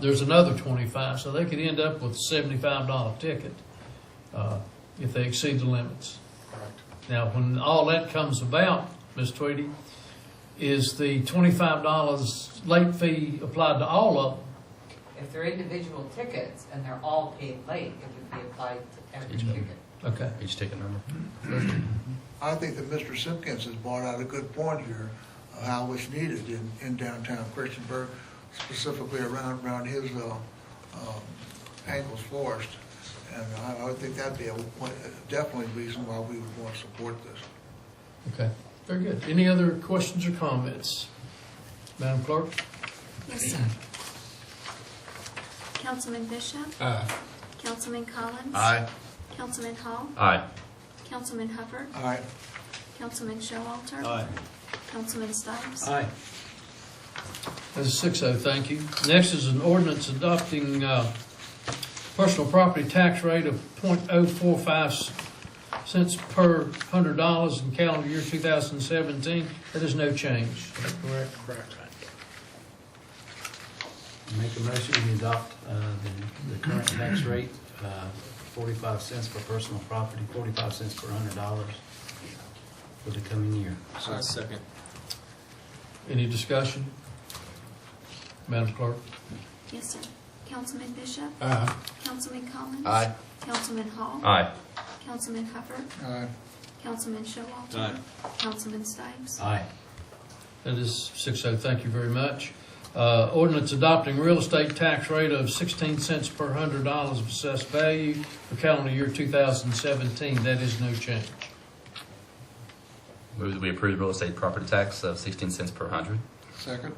there's another $25. So they could end up with a $75 ticket if they exceed the limits. Correct. Now, when all that comes about, Ms. Tweedy, is the $25 late fee applied to all of them? If they're individual tickets and they're all paid late, it would be applied to every ticket. Okay. Each ticket number. I think that Mr. Simpkins has brought out a good point here, of how it's needed in downtown Christiansburg, specifically around his Angles Forest. And I would think that'd be definitely a reason why we would want to support this. Okay, very good. Any other questions or comments? Madam Clerk? Yes, sir. Councilman Bishop? Aye. Councilman Collins? Aye. Councilman Hall? Aye. Councilman Hubbard? Aye. Councilman Showalter? Aye. Councilman Stipes? Aye. That's a 6-0, thank you. Next is an ordinance adopting personal property tax rate of .045 cents per $100 in calendar year 2017. That is no change. Is that correct? Correct. Make a motion to adopt the current tax rate, 45 cents for personal property, 45 cents per $100 for the coming year. Second. Any discussion? Madam Clerk? Yes, sir. Councilman Bishop? Aye. Councilman Collins? Aye. Councilman Hall? Aye. Councilman Hubbard? Aye. Councilman Showalter? Aye. Councilman Stipes? Aye. That is 6-0, thank you very much. Ordinance adopting real estate tax rate of 16 cents per $100 of assessed value for calendar year 2017. That is no change. Move that we approve real estate property tax of 16 cents per 100. Second.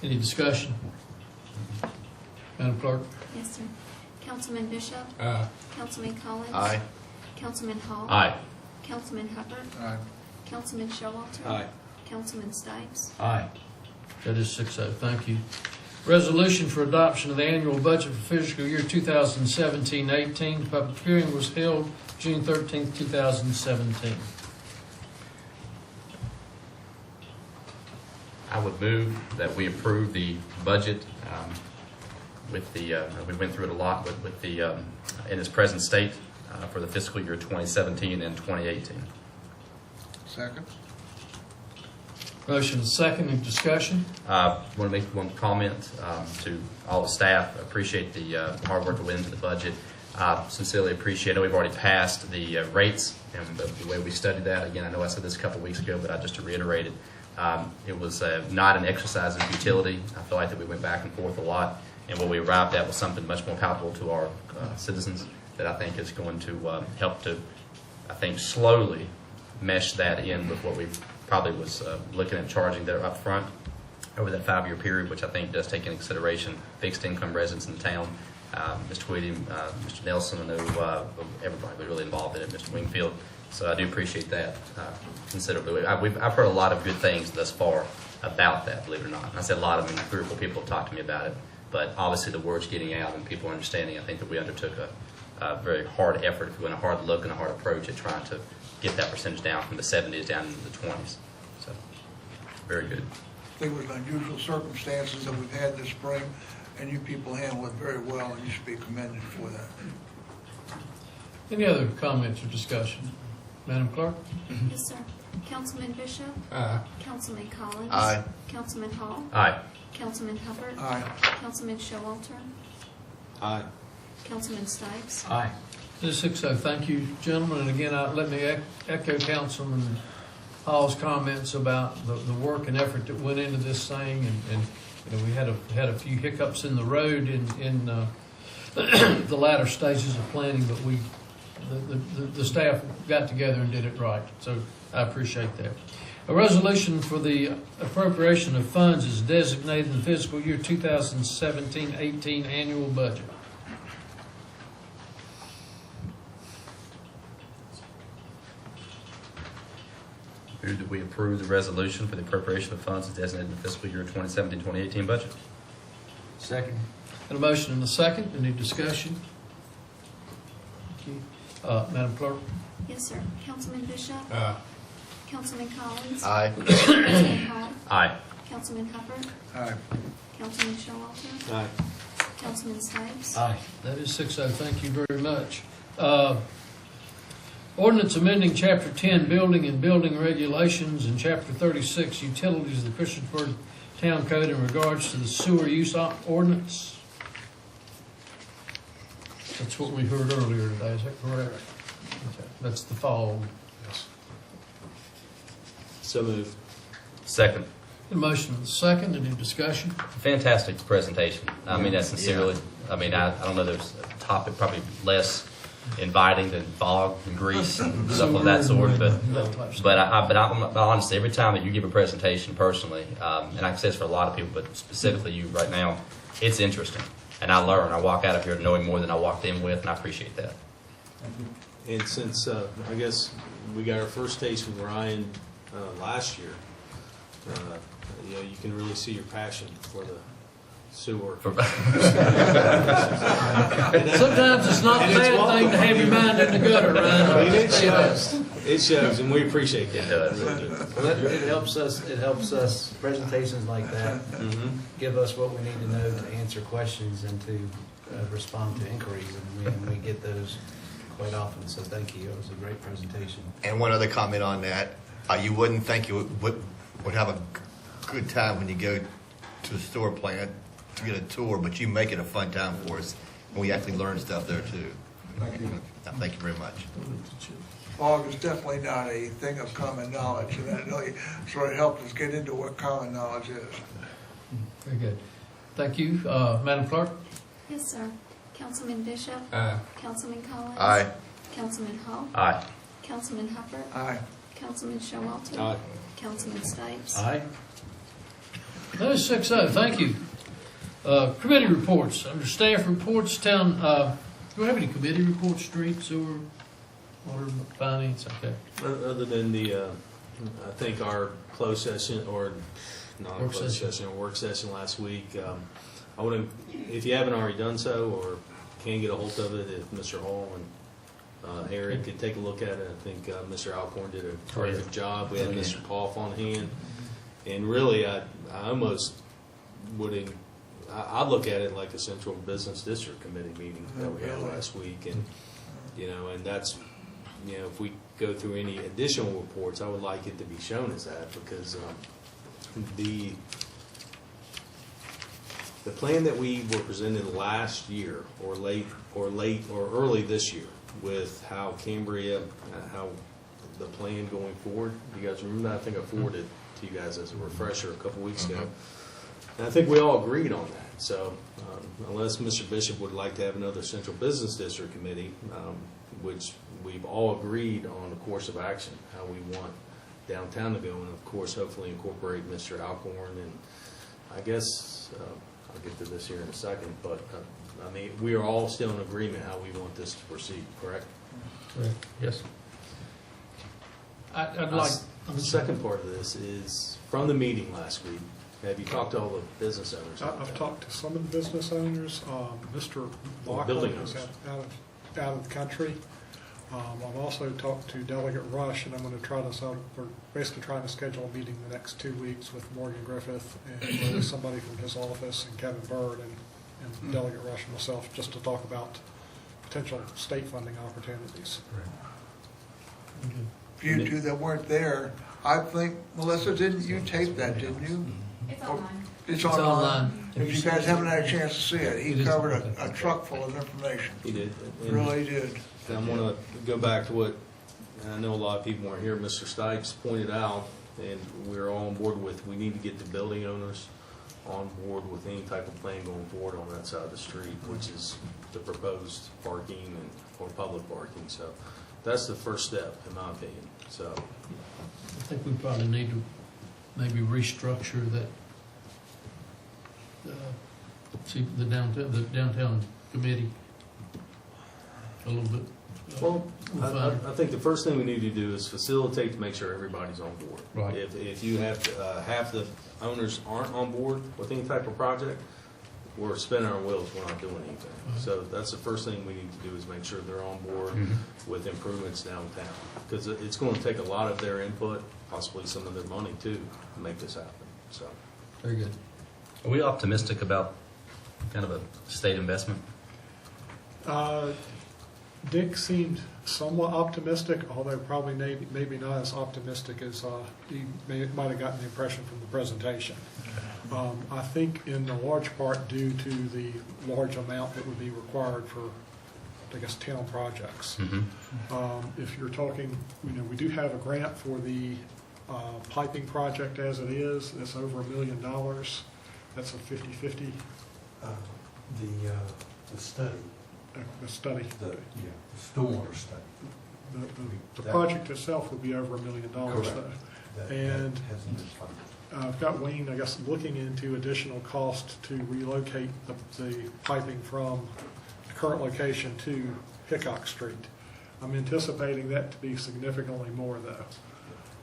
Any discussion? Madam Clerk? Yes, sir. Councilman Bishop? Aye. Councilman Collins? Aye. Councilman Hall? Aye. Councilman Hubbard? Aye. Councilman Showalter? Aye. Councilman Stipes? Aye. That is 6-0, thank you. Resolution for adoption of the annual budget for fiscal year 2017-18. Public hearing was held June 13th, 2017. I would move that we approve the budget with the, we went through it a lot with the, in its present state for the fiscal year 2017 and 2018. Second. Motion is second. Any discussion? Want to make one comment to all the staff. Appreciate the hard work that went into the budget. Sincerely appreciate it. We've already passed the rates and the way we studied that. Again, I know I said this a couple weeks ago, but just to reiterate it, it was not an exercise in futility. I feel like that we went back and forth a lot, and what we arrived at was something much more palpable to our citizens that I think is going to help to, I think, slowly mesh that in with what we probably was looking at charging there up front over that 5-year period, which I think does take into consideration fixed income residents in the town. Mr. Tweedy, Mr. Nelson, I know everybody was really involved in it, Mr. Wingfield. So I do appreciate that considerably. I've heard a lot of good things thus far about that, believe it or not. And I said a lot of them, 3 or 4 people have talked to me about it. But obviously the word's getting out and people are understanding. I think that we undertook a very hard effort, if we went a hard look and a hard approach at trying to get that percentage down from the 70s down into the 20s. So, very good. I think it was unusual circumstances that we've had this spring, and you people handled it very well, and you should be commended for that. Any other comments or discussion? Madam Clerk? Yes, sir. Councilman Bishop? Aye. Councilman Collins? Aye. Councilman Hall? Aye. Councilman Hubbard? Aye. Councilman Showalter? Aye. Councilman Stipes? Aye. This is 6-0. Thank you, gentlemen. And again, let me echo Councilman Hall's comments about the work and effort that went into this thing, and you know, we had a few hiccups in the road in the latter stages of planning, but the staff got together and did it right. So I appreciate that. A resolution for the appropriation of funds is designated in the fiscal year 2017-18 annual budget. Move that we approve the resolution for the appropriation of funds as designated in the fiscal year 2017-2018 budget. Second. And a motion and a second. Any discussion? Thank you. Madam Clerk? Yes, sir. Councilman Bishop? Councilman Collins? Aye. Councilman Hall? Aye. Councilman Hubbard? Aye. Councilman Showalter? Aye. Councilman Stipes? Aye. That is 6-0. Thank you very much. Ordinance amending Chapter 10, Building and Building Regulations, and Chapter 36, Utilities of the Christiansburg Town Code in regards to the sewer use ordinance. That's what we heard earlier today, is that correct? Okay. That's the fall. Yes. So moved. Second. A motion and a second. Any discussion? Fantastic presentation. I mean that sincerely. I mean, I don't know, there's a topic probably less inviting than fog and grease and stuff of that sort, but I'm honestly, every time that you give a presentation personally, and I say this for a lot of people, but specifically you right now, it's interesting. And I learn. I walk out of here knowing more than I walked in with, and I appreciate that. And since, I guess, we got our first taste with Ryan last year, you know, you can really see your passion for the sewer. Sometimes it's not a bad thing to have your mind in the gutter, Ryan. I mean, it shows. It shows, and we appreciate that. Well, it helps us, presentations like that give us what we need to know to answer questions and to respond to inquiries, and we get those quite often, so thank you. It was a great presentation. And one other comment on that, you wouldn't think you would have a good time when you go to the sewer plant to get a tour, but you make it a fun time for us, and we actually learn stuff there too. Thank you. Thank you very much. Fog is definitely not a thing of common knowledge, and that really sort of helped us get into what common knowledge is. Very good. Thank you. Madam Clerk? Yes, sir. Councilman Bishop? Councilman Collins? Aye. Councilman Hall? Aye. Councilman Hubbard? Aye. Councilman Showalter? Aye. Councilman Stipes? Aye. That is 6-0. Thank you. Committee reports. Under staff reports, town, do we have any committee reports, street, sewer, water, finance? Okay. Other than the, I think our closed session, or not a closed session, or work session last week, I want to, if you haven't already done so, or can get a hold of it, if Mr. Hall and Eric could take a look at it. I think Mr. Alcorn did a terrific job. We had Mr. Poff on hand, and really, I almost would. I look at it like a Central Business District Committee meeting that we had last week, and you know, and that's, you know, if we go through any additional reports, I would like it to be shown as that, because the plan that we were presented last year, or early this year, with how Cambria, how the plan going forward. You guys remember that? I think I forwarded to you guys as a refresher a couple weeks ago. And I think we all agreed on that. So unless Mr. Bishop would like to have another Central Business District Committee, which we've all agreed on a course of action, how we want downtown to go, and of course hopefully incorporate Mr. Alcorn, and I guess I'll get to this here in a second, but I mean, we are all still in agreement how we want this to proceed, correct? Correct. Yes. I'd like... The second part of this is, from the meeting last week, have you talked to all the business owners? I've talked to some of the business owners. Mr. Building Lockwood is owners. out of the country. I've also talked to Delegate Rush, and I'm going to try this out. We're basically trying to schedule a meeting the next 2 weeks with Morgan Griffith and somebody from his office, and Kevin Bird, and Delegate Rush and myself, just to talk about potential state funding opportunities. For you two that weren't there, I think, Melissa, didn't you tape that, didn't you? It's online. It's online. If you guys haven't had a chance to see it, he covered a truck full of information. He did. Really did. And I want to go back to what and I know a lot of people weren't here, Mr. Stikes pointed out, and we're all on board with, we need to get the building owners on board with any type of plan going forward on that side of the street, which is the proposed parking and or public parking. So that's the first step, in my opinion. So I think we probably need to maybe restructure that, see, the downtown committee a little bit. Well, I think the first thing we need to do is facilitate to make sure everybody's on board. Right. If you have half the owners aren't on board with any type of project, we're spinning our wheels, we're not doing anything. So that's the first thing we need to do is make sure they're on board with improvements downtown. Because it's going to take a lot of their input, possibly some of their money too, to make this happen. So Very good. Are we optimistic about kind of a state investment? Dick seemed somewhat optimistic, although probably maybe not as optimistic as he might have gotten the impression from the presentation. I think in the large part due to the large amount that would be required for, I guess, town projects. If you're talking, we do have a grant for the piping project as it is. That's over $1 million. That's a 50-50. The study. The study. The stormwater study. The project itself would be over $1 million. Correct. And that hasn't been funded. I've got Wayne, I guess, looking into additional cost to relocate the piping from the current location to Hickok Street. I'm anticipating that to be significantly more, though.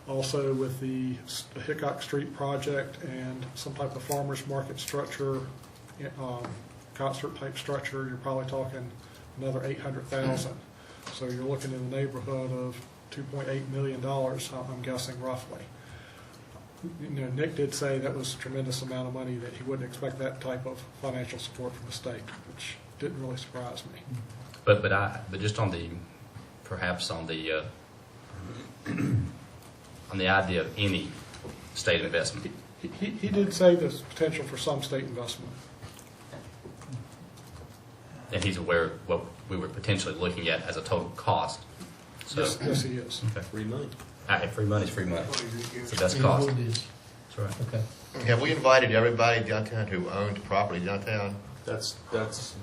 Also, with the Hickok Street project and some type of farmer's market structure, concert type structure, you're probably talking another $800,000. So you're looking in the neighborhood of $2.8 million, I'm guessing roughly. Nick did say that was a tremendous amount of money, that he wouldn't expect that type of financial support from the state, which didn't really surprise me. But just on the, perhaps on the on the idea of any state investment. He did say there's potential for some state investment. And he's aware of what we were potentially looking at as a total cost. So, Yes, he is. Okay. free money. Free money is free money. It's the best cost. It is. That's right. Okay. Have we invited everybody downtown who owns property downtown? That's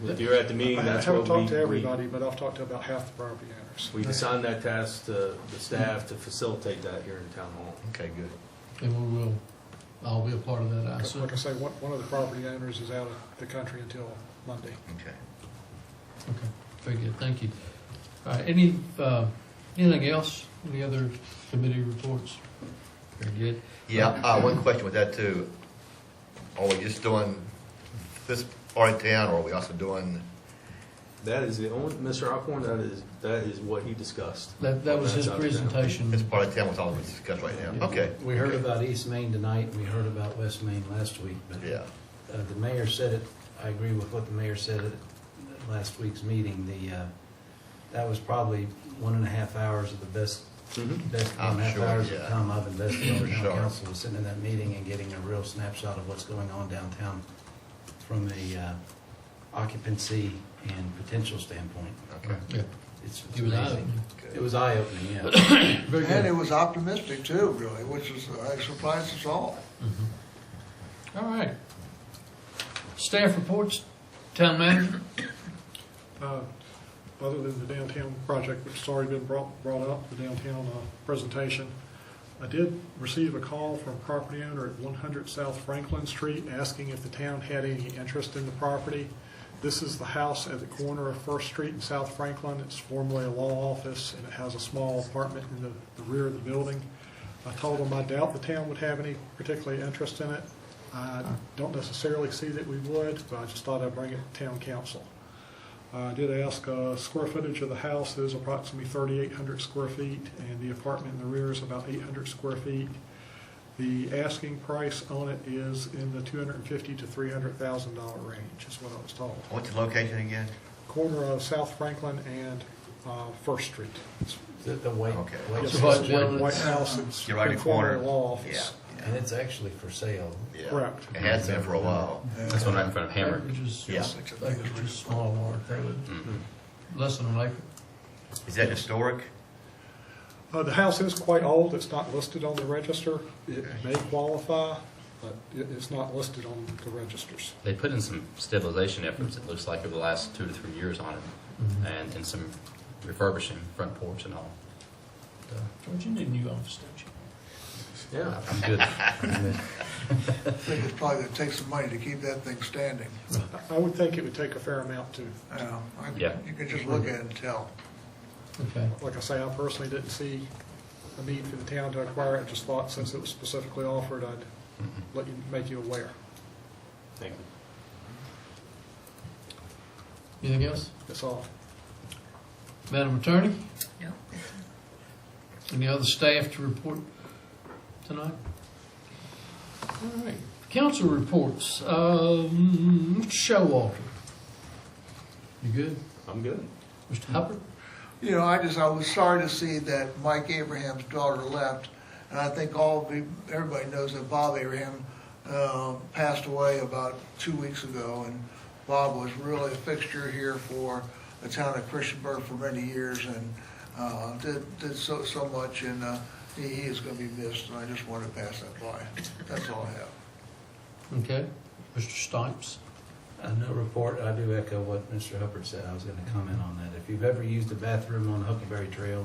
if you're at the meeting, I that's haven't what talked to everybody, but I've talked to about half the property owners. we've assigned that task to the staff to facilitate that here in town hall. Okay, good. And we will, I'll be a part of that, I assume. Like I say, one of the property owners is out of the country until Monday. Okay. Okay, very good, thank you. All right, anything else? Any other committee reports? Very good. Yeah, one question with that too. Are we just doing this part of town, or are we also doing? That is the only, Mr. Alcorn, that is what he discussed. That was his presentation. It's part of town with all of us discussed right now. Okay. We heard about East Main tonight, we heard about West Main last week, but Yeah. the mayor said it, I agree with what the mayor said at last week's meeting. That was probably 1.5 hours of the best I'm 1.5 sure, hours yeah. of time I've invested on For the town sure. council, was sitting in that meeting and getting a real snapshot of what's going on downtown from a occupancy and potential standpoint. Okay. Yeah. It's It was amazing. eye-opening. It was eye-opening, yeah. Very And good. it was optimistic too, really, which is, surprised us all. All right. Staff reports, town manager? Other than the downtown project, which has already been brought up, the downtown presentation, I did receive a call from a property owner at 100 South Franklin Street asking if the town had any interest in the property. This is the house at the corner of First Street and South Franklin. It's formerly a law office, and it has a small apartment in the rear of the building. I told him I doubt the town would have any particular interest in it. I don't necessarily see that we would, but I just thought I'd bring it to town council. I did ask square footage of the house is approximately 3,800 square feet, and the apartment in the rear is about 800 square feet. The asking price on it is in the $250,000 to $300,000 range, is what I was told. What's the location again? Corner of South Franklin and First Street. It's The white, Okay. white It's a white building. White house. It's You're right in the formerly corner. a law office. and it's actually for sale. Yeah. Correct. It has been for a while. This one right in front of Hammer. Acreages, Yeah. acreages small, aren't they? Less than an acre. Is that historic? The house is quite old. It's not listed on the register. It may qualify, but it's not listed on the registers. They put in some stabilization efforts, it looks like, over the last 2 to 3 years on it, and some refurbishing front porch and all. George, you need a new office, don't you? Yeah, I'm good. I think it's probably going to take some money to keep that thing standing. I would think it would take a fair amount to. Yeah. You can just look at it and tell. Okay. Like I say, I personally didn't see a need for the town to acquire it. Just thought since it was specifically offered, I'd make you aware. Thank you. Anything else? That's all. Madam Attorney? No. Any other staff to report tonight? All right. Council reports. Mr. Showalter. You good? I'm good. Mr. Hubbard? You know, I was sorry to see that Mike Abraham's daughter left, and I think everybody knows that Bob Abraham passed away about 2 weeks ago, and Bob was really a fixture here for the town of Christiansburg for many years, and did so much, and he is going to be missed, and I just wanted to pass that by. That's all I have. Okay. Mr. Stipes? No report. I do echo what Mr. Hubbard said. I was going to comment on that. If you've ever used a bathroom on Huckleberry Trail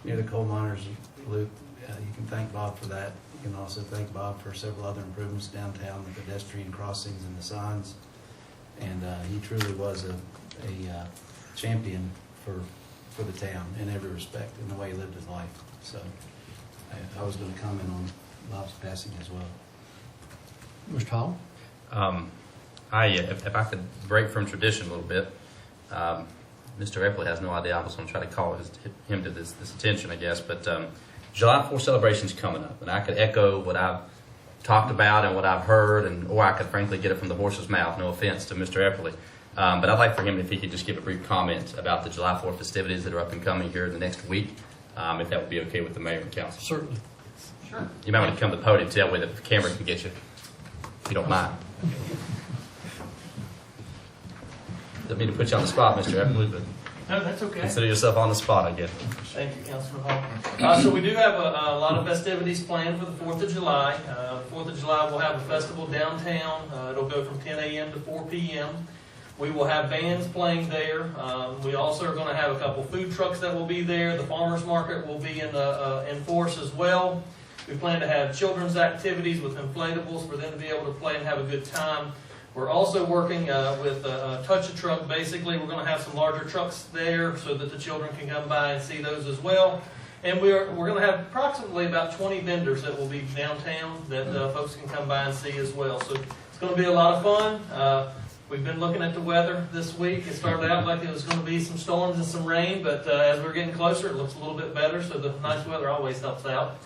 near the coal miners loop, you can thank Bob for that. You can also thank Bob for several other improvements downtown, the pedestrian crossings and the signs. And he truly was a champion for the town in every respect, in the way he lived his life. So I was going to comment on Bob's passing as well. Mr. Hall? If I could break from tradition a little bit, Mr. Epley has no idea. I was going to try to call him to this attention, I guess. But July 4th celebration's coming up, and I could echo what I've talked about and what I've heard, or I could frankly get it from the horse's mouth. No offense to Mr. Epley, but I'd like for him if he could just give a brief comment about the July 4th festivities that are up and coming here the next week, if that would be okay with the mayor and council. Certainly. Sure. You might want to come to the podium too, that way the camera can get you, if you don't mind. Didn't mean to put you on the spot, Mr. Epley, but No, that's okay. consider yourself on the spot, I guess. Thank you, Councilman Hall. So we do have a lot of festivities planned for the 4th of July. 4th of July, we'll have a festival downtown. It'll go from 10 a.m. to 4 p.m. We will have bands playing there. We also are going to have a couple food trucks that will be there. The farmers market will be in force as well. We plan to have children's activities with inflatables for them to be able to play and have a good time. We're also working with Touch a Truck. Basically, we're going to have some larger trucks there so that the children can come by and see those as well. And we're going to have approximately about 20 vendors that will be downtown that folks can come by and see as well. So it's going to be a lot of fun. We've been looking at the weather this week. It started out like it was going to be some storms and some rain, but as we're getting closer, it looks a little bit better. So the nice weather always helps out.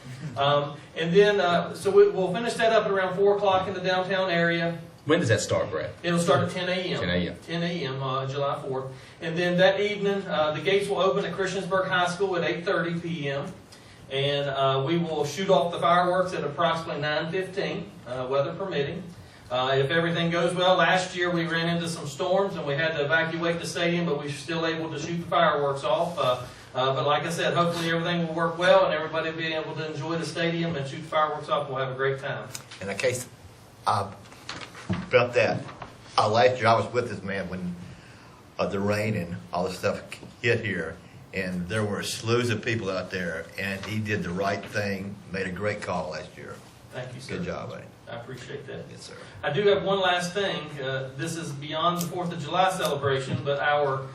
And then, so we'll finish that up at around 4 o'clock in the downtown area. When does that start, Brad? It'll start at 10 a.m. 10 a.m. 10 a.m. July 4th. And then that evening, the gates will open at Christiansburg High School at 8:30 p.m. And we will shoot off the fireworks at approximately 9:15, weather permitting. If everything goes well, last year we ran into some storms and we had to evacuate the stadium, but we were still able to shoot the fireworks off. But like I said, hopefully everything will work well and everybody will be able to enjoy the stadium and shoot the fireworks off. We'll have a great time. In the case about that, last year I was with this man when the rain and all this stuff hit here, and there were slews of people out there, and he did the right thing, made a great call last year. Thank you, sir. Good job, buddy. I appreciate that. Yes, sir. I do have one last thing. This is beyond the 4th of July celebration, but our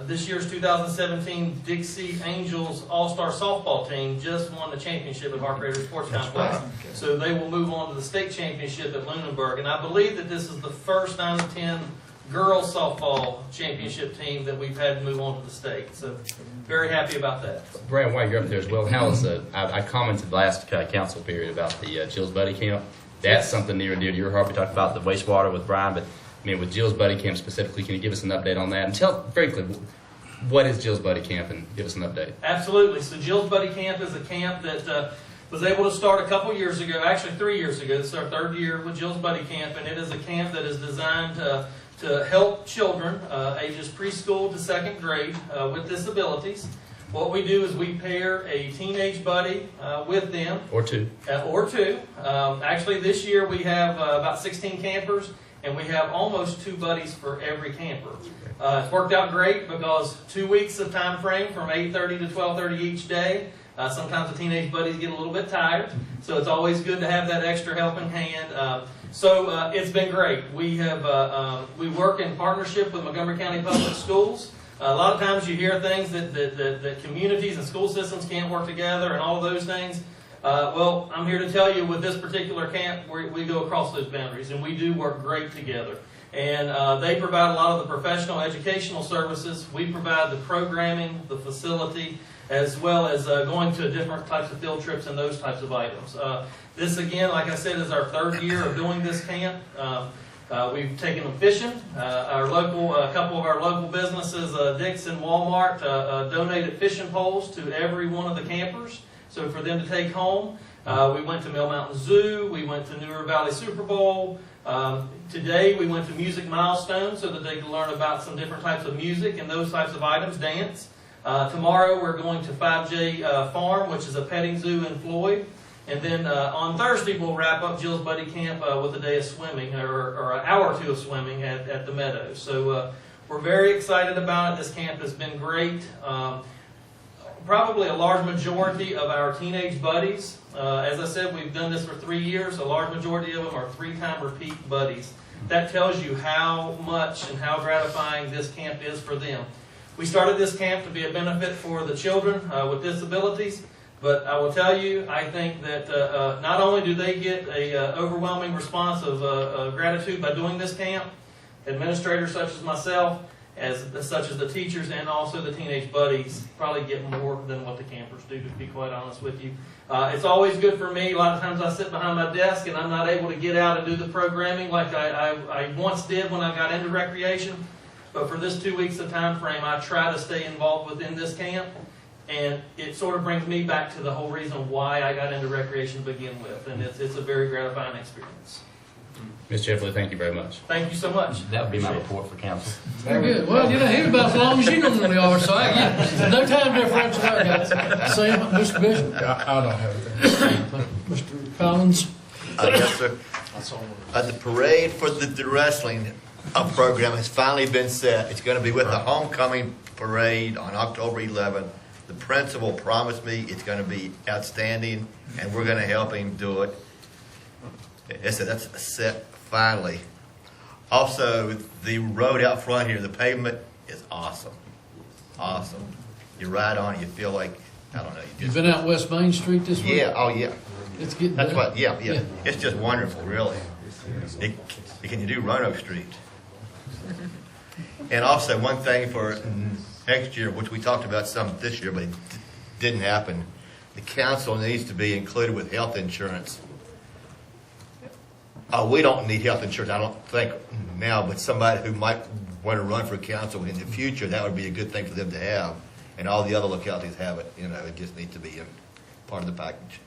this year's 2017 Dixie Angels All-Star Softball team just won the championship at Hark Raiders Sports Complex. So they will move on to the state championship at Lunenburg. And I believe that this is the first 9 of 10 girls softball championship team that we've had to move on to the state. So very happy about that. Brad, while you're up there as well, how is I commented last council period about the Jill's Buddy Camp. That's something near and dear to your heart. We talked about the wastewater with Brian, but I mean, with Jill's Buddy Camp specifically, can you give us an update on that? And tell, frankly, what is Jill's Buddy Camp, and give us an update. Absolutely. So Jill's Buddy Camp is a camp that was able to start a couple years ago, actually 3 years ago. This is our 3rd year with Jill's Buddy Camp, and it is a camp that is designed to help children ages preschool to 2nd grade with disabilities. What we do is we pair a teenage buddy with them. Or two. Or two. Actually, this year we have about 16 campers, and we have almost 2 buddies for every camper. It's worked out great because 2 weeks of time frame from 8:30 to 12:30 each day. Sometimes the teenage buddies get a little bit tired, so it's always good to have that extra helping hand. So it's been great. We work in partnership with Montgomery County Public Schools. A lot of times you hear things that communities and school systems can't work together and all of those things. Well, I'm here to tell you with this particular camp, we go across those boundaries, and we do work great together. And they provide a lot of the professional educational services. We provide the programming, the facility, as well as going to different types of field trips and those types of items. This, again, like I said, is our 3rd year of doing this camp. We've taken them fishing. A couple of our local businesses, Dick's and Walmart, donated fishing poles to every one of the campers, so for them to take home. We went to Mill Mountain Zoo. We went to New River Valley Super Bowl. Today we went to Music Milestone so that they could learn about some different types of music and those types of items, dance. Tomorrow we're going to 5J Farm, which is a petting zoo in Floyd. And then on Thursday we'll wrap up Jill's Buddy Camp with a day of swimming, or an hour or 2 of swimming at the Meadows. So we're very excited about it. This camp has been great. Probably a large majority of our teenage buddies, as I said, we've done this for 3 years. A large majority of them are 3-time repeat buddies. That tells you how much and how gratifying this camp is for them. We started this camp to be a benefit for the children with disabilities, but I will tell you, I think that not only do they get an overwhelming response of gratitude by doing this camp, administrators such as myself, such as the teachers and also the teenage buddies, probably get more than what the campers do, to be quite honest with you. It's always good for me. A lot of times I sit behind my desk and I'm not able to get out and do the programming like I once did when I got into recreation. But for this 2 weeks of time frame, I try to stay involved within this camp, and it sort of brings me back to the whole reason why I got into recreation to begin with, and it's a very gratifying experience. Ms. Jeffley, thank you very much. Thank you so much. That would be my report for council. Very good. Well, here about as long as you normally are, so I get no time differential. I got Sam, Mr. Bishop. I don't have anything. Mr. Collins. Yes, sir. The parade for the wrestling program has finally been set. It's going to be with the homecoming parade on October 11th. The principal promised me it's going to be outstanding, and we're going to help him do it. I said that's set finally. Also, the road out front here, the pavement is awesome. Awesome. You ride on it, you feel like, I don't know. You've been out West Main Street this week? Yeah, oh yeah. It's getting That's better. what, yeah. It's just wonderful, really. Can you do Roanoke Street? And also, one thing for next year, which we talked about some this year, but it didn't happen, the council needs to be included with health insurance. We don't need health insurance, I don't think, now, but somebody who might want to run for council in the future, that would be a good thing for them to have. And all the other localities have it, it just needs to be in part of the package.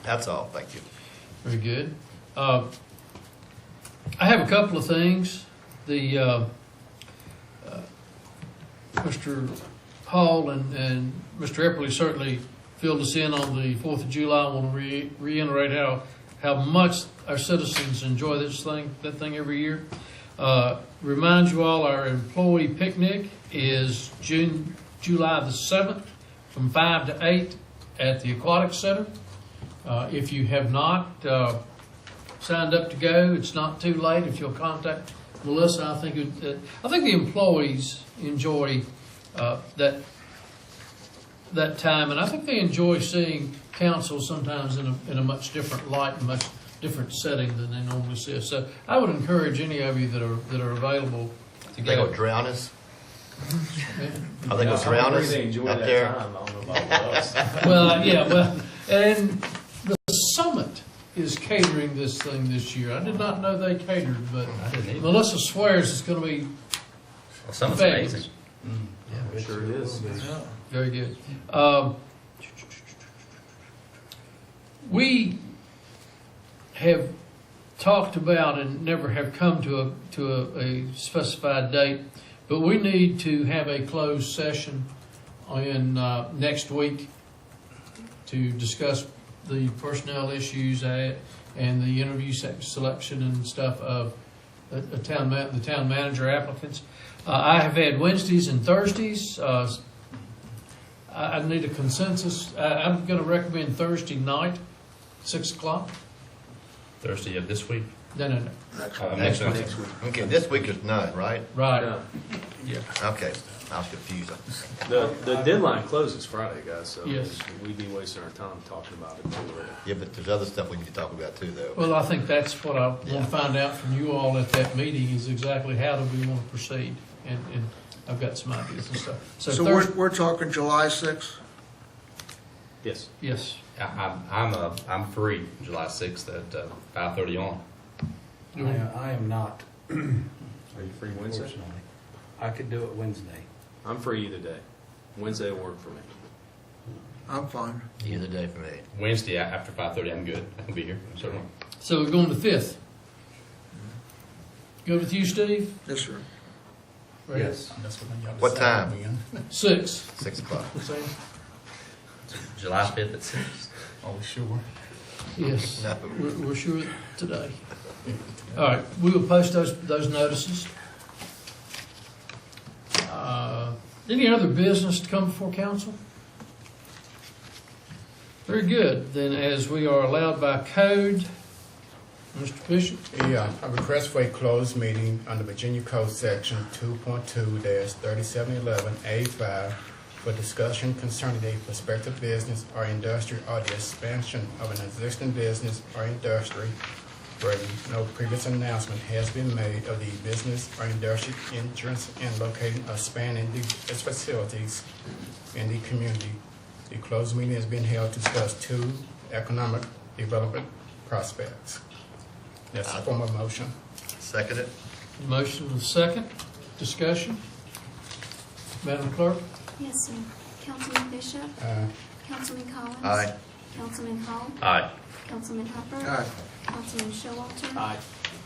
That's all, thank you. Very good. I have a couple of things. Mr. Hall and Mr. Epperly certainly filled us in on the 4th of July. I want to reiterate how much our citizens enjoy that thing every year. Remind you all, our employee picnic is July the 7th from 5 to 8 at the Aquatic Center. If you have not signed up to go, it's not too late. If you'll contact Melissa, I think the employees enjoy that time, and I think they enjoy seeing council sometimes in a much different light and much different setting than they normally see us. So I would encourage any of you that are available to go. They go drown us. I think it's drown us up there. Well, and the summit is catering this thing this year. I did not know they catered, but Melissa swears it's going to be Summit's amazing. Yeah, it sure is. Yeah. Very good. We have talked about and never have come to a specified date, but we need to have a closed session in next week to discuss the personnel issues and the interview selection and stuff of the town manager applicants. I have had Wednesdays and Thursdays. I need a consensus. I'm going to recommend Thursday night, 6 o'clock. Thursday of this week? No. Next week. Okay, this week is none, right? Right. Yeah. Okay, I was confused. The deadline closes Friday, guys, so Yes. we'd be wasting our time talking about it already. Yeah, but there's other stuff we need to talk about too, though. Well, I think that's what I want to find out from you all at that meeting is exactly how do we want to proceed. And I've got some ideas and stuff. So we're talking July 6th? Yes. Yes. I'm free July 6th at 5:30 on. I am not. Are you free Wednesday? Unfortunately. I could do it Wednesday. I'm free either day. Wednesday will work for me. I'm fine. Either day for me. Wednesday after 5:30, I'm good. I can be here, certainly. So we're going to 5th. Good with you, Steve? Yes, sir. Right. Yes. What time? 6. 6 o'clock. July 5th at 6. Oh, sure. Yes. No. We're sure today. All right, we will post those notices. Any other business to come before council? Very good. Then as we are allowed by code, Mr. Bishop? Yeah, a request for a closed meeting under Virginia Code Section 2.2-3711A5 for discussion concerning a prospective business or industry or the expansion of an existing business or industry where no previous announcement has been made of the business or industry entrance and locating or spanning its facilities in the community. The closed meeting is being held to discuss 2 economic development prospects. That's a form of motion. Second it? Motion and second. Discussion. Madam Clerk? Yes, sir. Councilman Bishop? Councilman Collins? Aye. Councilman Hall? Aye. Councilman Hubbard? Aye. Councilman Showalter? Aye.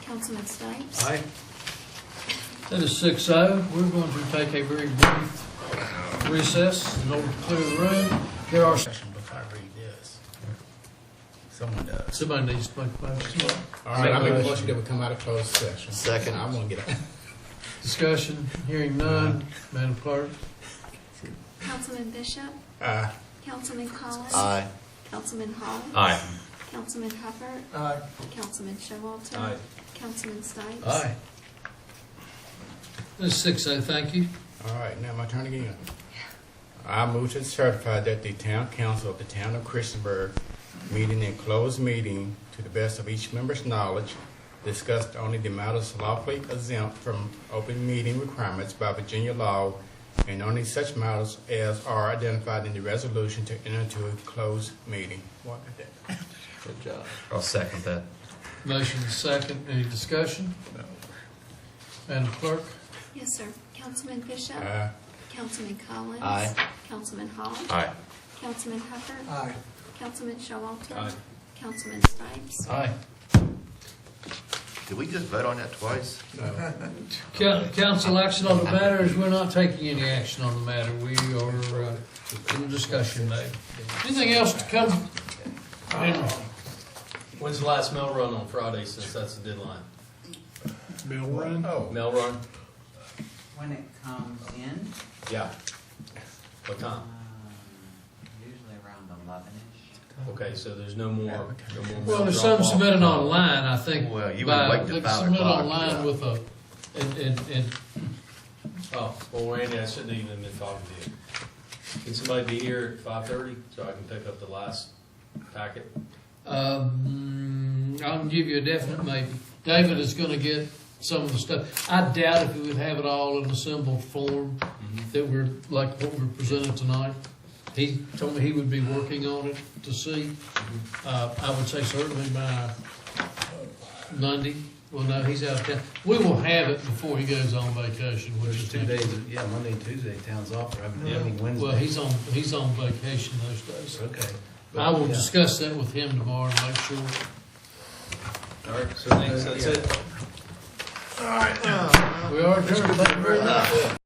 Councilman Stipes? Aye. That is 6-0. We're going to take a very brief recess in order to clear the room. There are Before I read this. Someone does. somebody needs to make a motion. All right, I make a motion that we come out of closed session. Second. I want to get out. Discussion. Hearing none. Madam Clerk? Councilman Bishop? Aye. Councilman Collins? Aye. Councilman Hall? Aye. Councilman Hubbard? Aye. Councilman Showalter? Aye. Councilman Stipes? Aye. That's 6-0. Thank you. All right, now my turn again. I move to certify that the town council of the town of Christiansburg, meeting in closed meeting to the best of each member's knowledge, discussed only the matters lawfully exempt from open meeting requirements by Virginia law and only such matters as are identified in the resolution to enter into a closed meeting. What is that? Good job. I'll second that. Motion and second. Any discussion? No. Madam Clerk? Yes, sir. Councilman Bishop? Councilman Collins? Aye. Councilman Hall? Aye. Councilman Hubbard? Aye. Councilman Showalter? Aye. Councilman Stipes? Aye. Did we just vote on that twice? Council action on the matter is we're not taking any action on the matter. We are in discussion mode. Anything else to come? When's the last mail run on Friday, since that's the deadline? Mill run? Oh, Mail run? When it comes in, Yeah. What time? usually around 11-ish. Okay, so there's no more. Well, there's some submitted online, I think. Well, you by- would wait till they 5 submit o'clock. online with a, and Oh, well, Randy, I shouldn't have even been talking to you. Can somebody be here at 5:30 so I can pick up the last packet? I'll give you a definite maybe. David is gonna get some of the stuff. I doubt if we would have it all in assembled form that we're, like what we're presenting tonight. He told me he would be working on it to see. I would say certainly by Monday. Well, no, he's out of town. We will have it before he goes on vacation, which is 2 days, yeah, Monday and Tuesday, town's off, we're having a meeting Wednesday. Well, he's on vacation those days. Okay. I will Yeah. discuss that with him tomorrow to make sure. All right, so that's it. We are adjourned. Thank you very much.